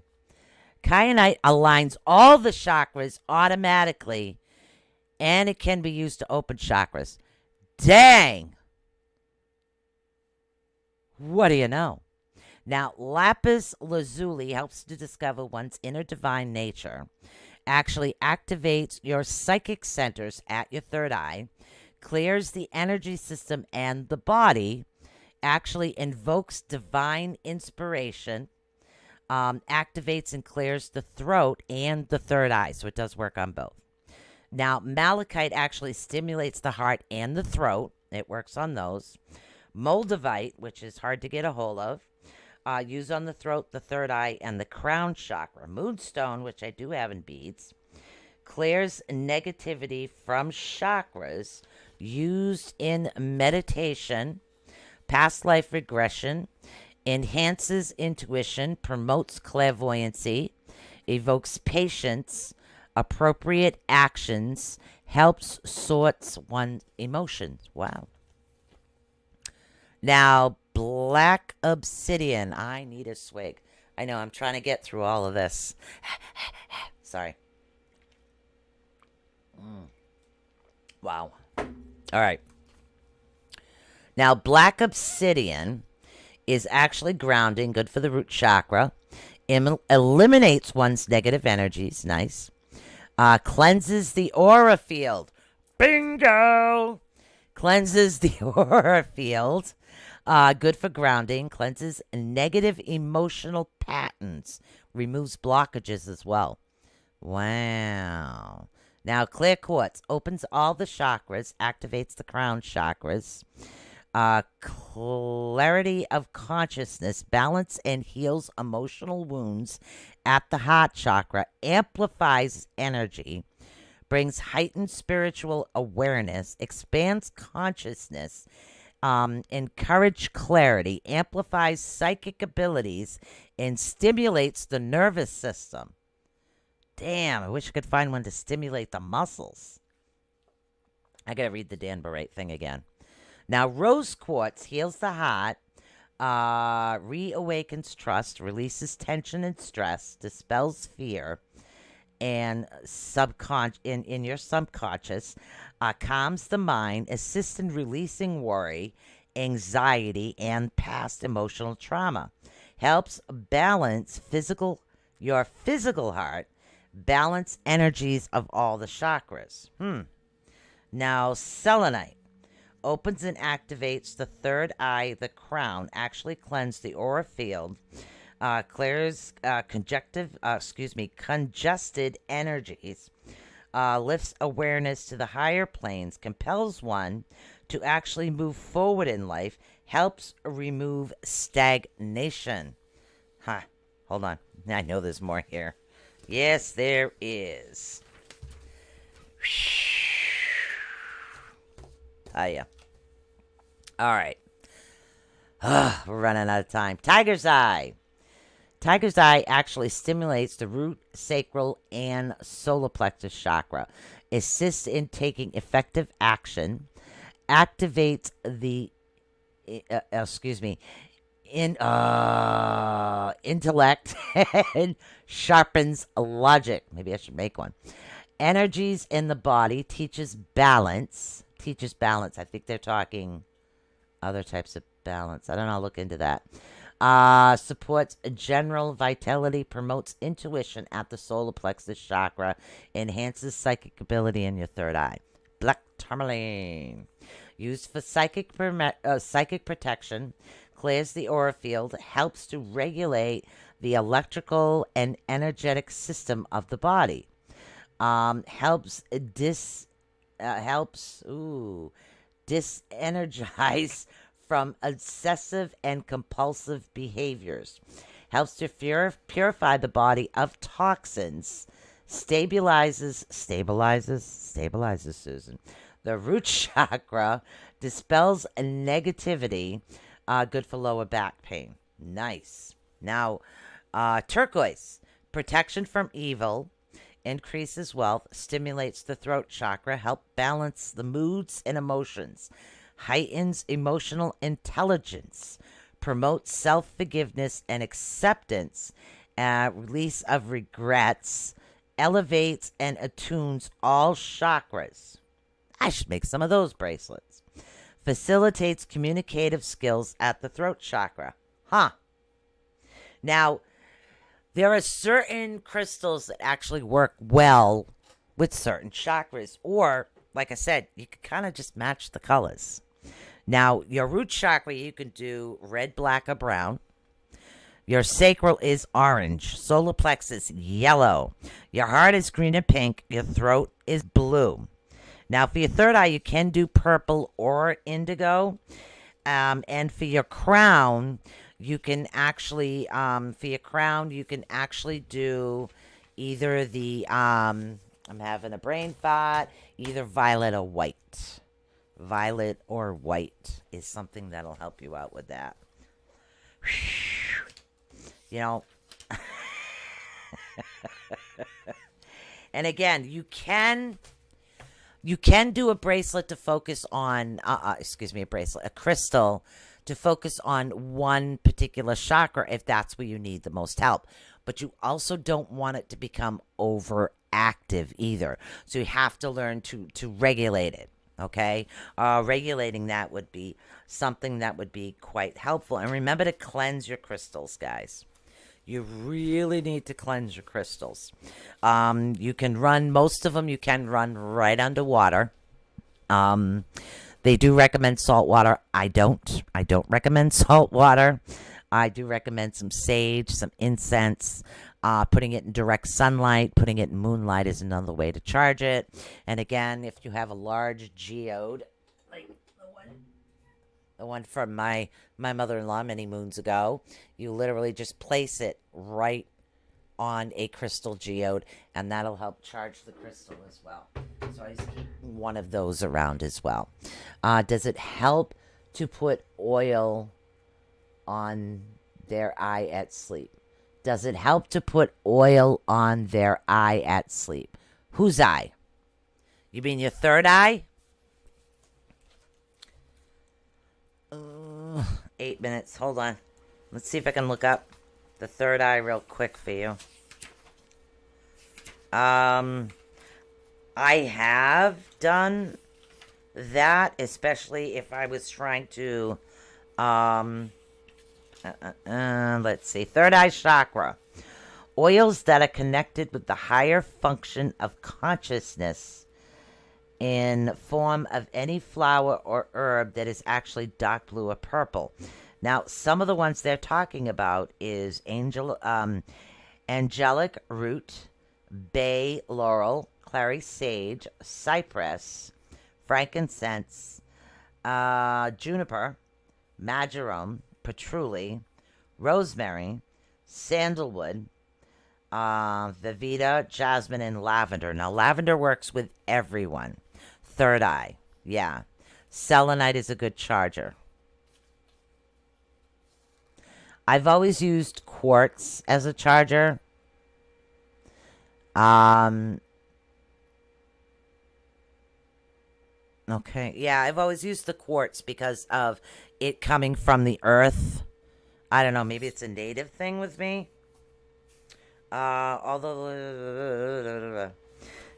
S2: Kyanite aligns all the chakras automatically, and it can be used to open chakras. Dang! What do you know? Now, lapis lazuli helps to discover one's inner divine nature, actually activates your psychic centers at your third eye, clears the energy system and the body, actually invokes divine inspiration, activates and clears the throat and the third eye. So it does work on both. Now, malachite actually stimulates the heart and the throat. It works on those. Moldavite, which is hard to get a hold of, used on the throat, the third eye, and the crown chakra. Moonstone, which I do have in beads, clears negativity from chakras, used in meditation, past life regression, enhances intuition, promotes clairvoyancy, evokes patience, appropriate actions, helps sorts one's emotions. Wow. Now, black obsidian. I need a swig. I know, I'm trying to get through all of this. Sorry. Wow. All right. Now, black obsidian is actually grounding, good for the root chakra. Eliminates one's negative energies. Nice. Cleanses the aura field. Bingo! Cleanses the aura field. Good for grounding. Cleanses negative emotional patterns. Removes blockages as well. Wow. Now, clear quartz opens all the chakras, activates the crown chakras. Clarity of consciousness, balance and heals emotional wounds at the heart chakra, amplifies energy, brings heightened spiritual awareness, expands consciousness, encourage clarity, amplifies psychic abilities, and stimulates the nervous system. Damn, I wish I could find one to stimulate the muscles. I gotta read the Dan Barrett thing again. Now, rose quartz heals the heart, reawakens trust, releases tension and stress, dispels fear, and in your subconscious, calms the mind, assists in releasing worry, anxiety, and past emotional trauma. Helps balance your physical heart, balance energies of all the chakras. Now, selenite opens and activates the third eye, the crown, actually cleanse the aura field, clears congested energies, lifts awareness to the higher planes, compels one to actually move forward in life, helps remove stagnation. Hold on. I know there's more here. Yes, there is. Yeah. All right. We're running out of time. Tiger's eye. Tiger's eye actually stimulates the root, sacral, and solar plexus chakra, assists in taking effective action, activates the intellect, and sharpens logic. Maybe I should make one. Energies in the body, teaches balance. I think they're talking other types of balance. I don't know. I'll look into that. Supports general vitality, promotes intuition at the solar plexus chakra, enhances psychic ability in your third eye. Black tourmaline. Used for psychic protection, clears the aura field, helps to regulate the electrical and energetic system of the body. Helps disenergize from obsessive and compulsive behaviors. Helps to purify the body of toxins. Stabilizes, Susan. The root chakra dispels negativity. Good for lower back pain. Nice. Now, turquoise. Protection from evil. Increases wealth. Stimulates the throat chakra. Help balance the moods and emotions. Heightens emotional intelligence. Promotes self-forgiveness and acceptance. Release of regrets. Elevates and attunes all chakras. I should make some of those bracelets. Facilitates communicative skills at the throat chakra. Now, there are certain crystals that actually work well with certain chakras. Or, like I said, you can kind of just match the colors. Now, your root chakra, you can do red, black, or brown. Your sacral is orange. Solar plexus, yellow. Your heart is green and pink. Your throat is blue. Now, for your third eye, you can do purple or indigo. And for your crown, you can actually, do either the, I'm having a brain fart, either violet or white. Violet or white is something that'll help you out with that. You know. And again, you can do a bracelet to focus on, a crystal to focus on one particular chakra if that's where you need the most help. But you also don't want it to become overactive either. So you have to learn to regulate it, okay? Regulating that would be something that would be quite helpful. And remember to cleanse your crystals, guys. You really need to cleanse your crystals. You can run, most of them you can run right underwater. They do recommend salt water. I don't recommend salt water. I do recommend some sage, some incense. Putting it in direct sunlight, putting it in moonlight is another way to charge it. And again, if you have a large geode, like the one from my mother-in-law many moons ago, you literally just place it right on a crystal geode, and that'll help charge the crystal as well. So I just keep one of those around as well. Does it help to put oil on their eye at sleep? Does it help to put oil on their eye at sleep? Whose eye? You mean your third eye? 8 minutes. Hold on. Let's see if I can look up the third eye real quick for you. I have done that, especially if I was trying to, let's see, third eye chakra. Oils that are connected with the higher function of consciousness in form of any flower or herb that is actually dark blue or purple. Now, some of the ones they're talking about is angelic root, bay laurel, clary sage, cypress, frankincense, juniper, marjoram, patchouli, rosemary, sandalwood, Vivita, jasmine, and lavender. Now, lavender works with everyone. Third eye, yeah. Selenite is a good charger. I've always used quartz as a charger. Okay. Yeah, I've always used the quartz because of it coming from the earth. I don't know. Maybe it's a native thing with me. Although,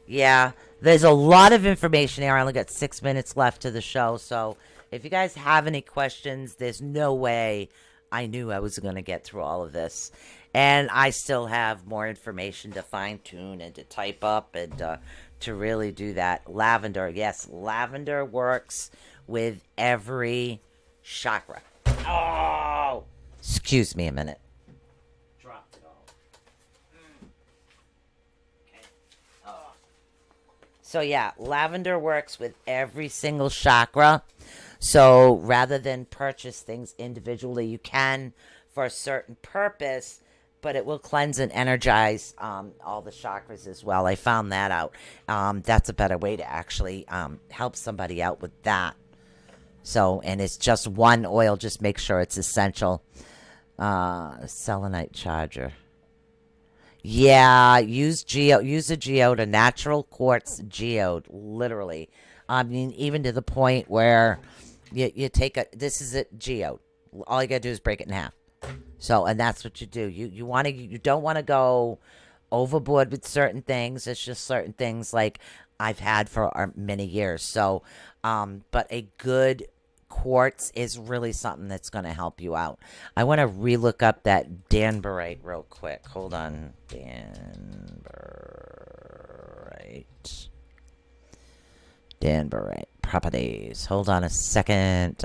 S2: yeah, there's a lot of information here. I only got 6 minutes left to the show. So if you guys have any questions, there's no way I knew I was going to get through all of this. And I still have more information to fine tune and to type up and to really do that. Lavender, yes, lavender works with every chakra. Oh, excuse me a minute. Dropped it all. Okay. Oh. So yeah, lavender works with every single chakra. So rather than purchase things individually, you can for a certain purpose, but it will cleanse and energize all the chakras as well. I found that out. That's a better way to actually help somebody out with that. So, and it's just one oil. Just make sure it's essential. Selenite charger. Yeah, use a geode, a natural quartz geode, literally. I mean, even to the point where you take this is a geode. All you gotta do is break it in half. So, and that's what you do. You don't want to go overboard with certain things. It's just certain things like I've had for many years. So, but a good quartz is really something that's going to help you out. I want to relook up that danbarite real quick. Hold on. Danbarite properties. Hold on a second.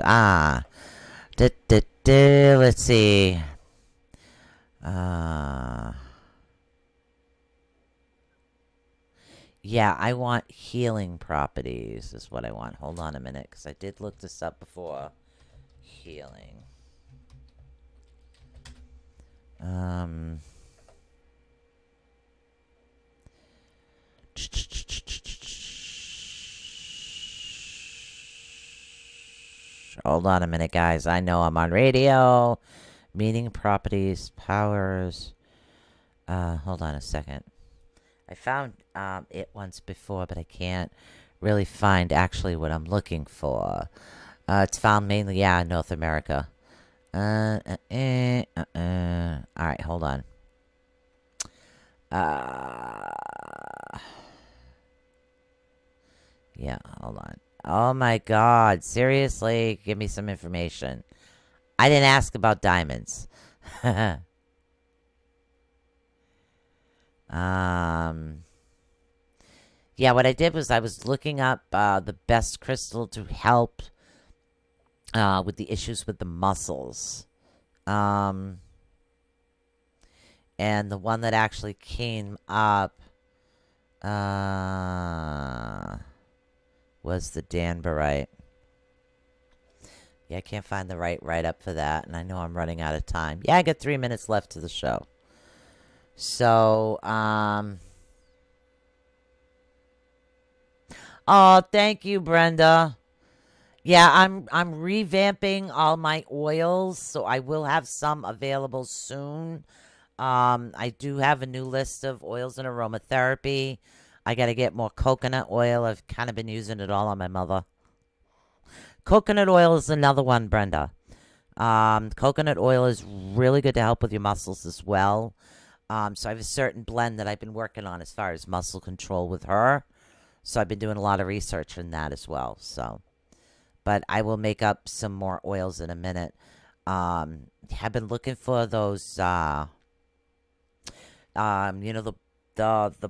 S2: Let's see. Yeah, I want healing properties is what I want. Hold on a minute, because I did look this up before. Healing. Hold on a minute, guys. I know I'm on radio. Meaning properties, powers. Hold on a second. I found it once before, but I can't really find actually what I'm looking for. It's found mainly, in North America. All right, hold on. Yeah, hold on. Oh my God! Seriously, give me some information. I didn't ask about diamonds. Yeah, what I did was I was looking up the best crystal to help with the issues with the muscles. And the one that actually came up was the danbarite. Yeah, I can't find the right write-up for that, and I know I'm running out of time. Yeah, I got 3 minutes left to the show. So, oh, thank you, Brenda. Yeah, I'm revamping all my oils, so I will have some available soon. I do have a new list of oils and aromatherapy. I got to get more coconut oil. I've kind of been using it all on my mother. Coconut oil is another one, Brenda. Coconut oil is really good to help with your muscles as well. So I have a certain blend that I've been working on as far as muscle control with her. So I've been doing a lot of research in that as well. So, but I will make up some more oils in a minute. Have been looking for those, the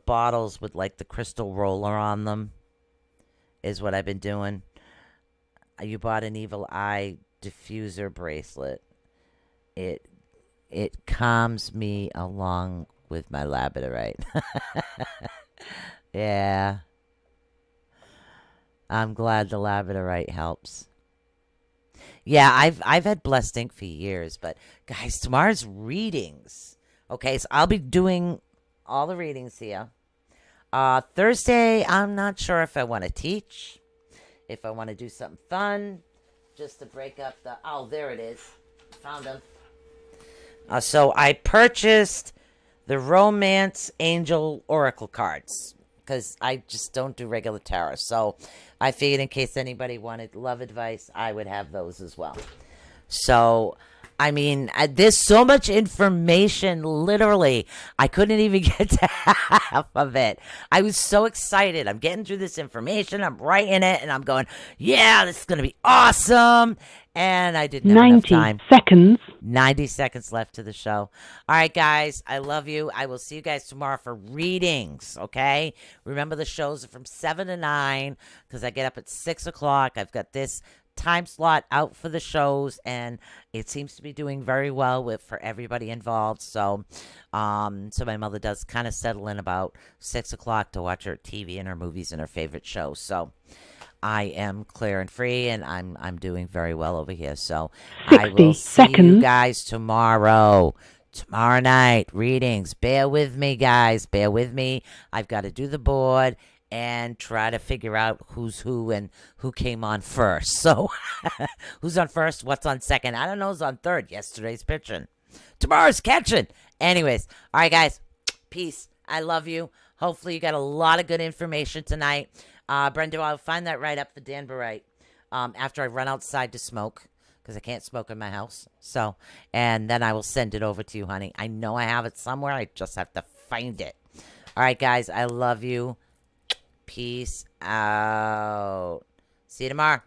S2: bottles with like the crystal roller on them is what I've been doing. You bought an evil eye diffuser bracelet. It calms me along with my labradorite. Yeah. I'm glad the labradorite helps. Yeah, I've had blessed ink for years, but guys, tomorrow's readings. Okay, so I'll be doing all the readings here. Thursday, I'm not sure if I want to teach, if I want to do something fun, just to break up the. Oh, there it is. Found them. So I purchased the Romance Angel Oracle cards because I just don't do regular tarot. So I figured in case anybody wanted love advice, I would have those as well. So, I mean, there's so much information, literally. I couldn't even get to half of it. I was so excited. I'm getting through this information. I'm writing it, and I'm going, yeah, this is going to be awesome. And I didn't have enough time.
S1: 90 seconds.
S2: 90 seconds left to the show. All right, guys, I love you. I will see you guys tomorrow for readings, okay? Remember, the shows are from 7 to 9 because I get up at 6 o'clock. I've got this time slot out for the shows, and it seems to be doing very well for everybody involved. So my mother does kind of settle in about 6 o'clock to watch her TV and her movies and her favorite shows. So I am clear and free, and I'm doing very well over here. So I
S1: 60
S2: will see you
S1: seconds.
S2: guys tomorrow. Tomorrow night, readings. Bear with me, guys. Bear with me. I've got to do the board and try to figure out who's who and who came on first. So who's on first? What's on second? I don't know who's on third. Yesterday's pitching. Tomorrow's catching. Anyways, all right, guys. Peace. I love you. Hopefully you got a lot of good information tonight. Brenda, I'll find that right up the Danburite after I run outside to smoke because I can't smoke in my house. So, and then I will send it over to you, honey. I know I have it somewhere. I just have to find it. All right, guys. I love you. Peace out. See you tomorrow.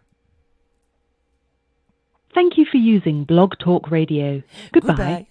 S1: Thank you for using Blog Talk Radio. Goodbye.
S2: Goodbye.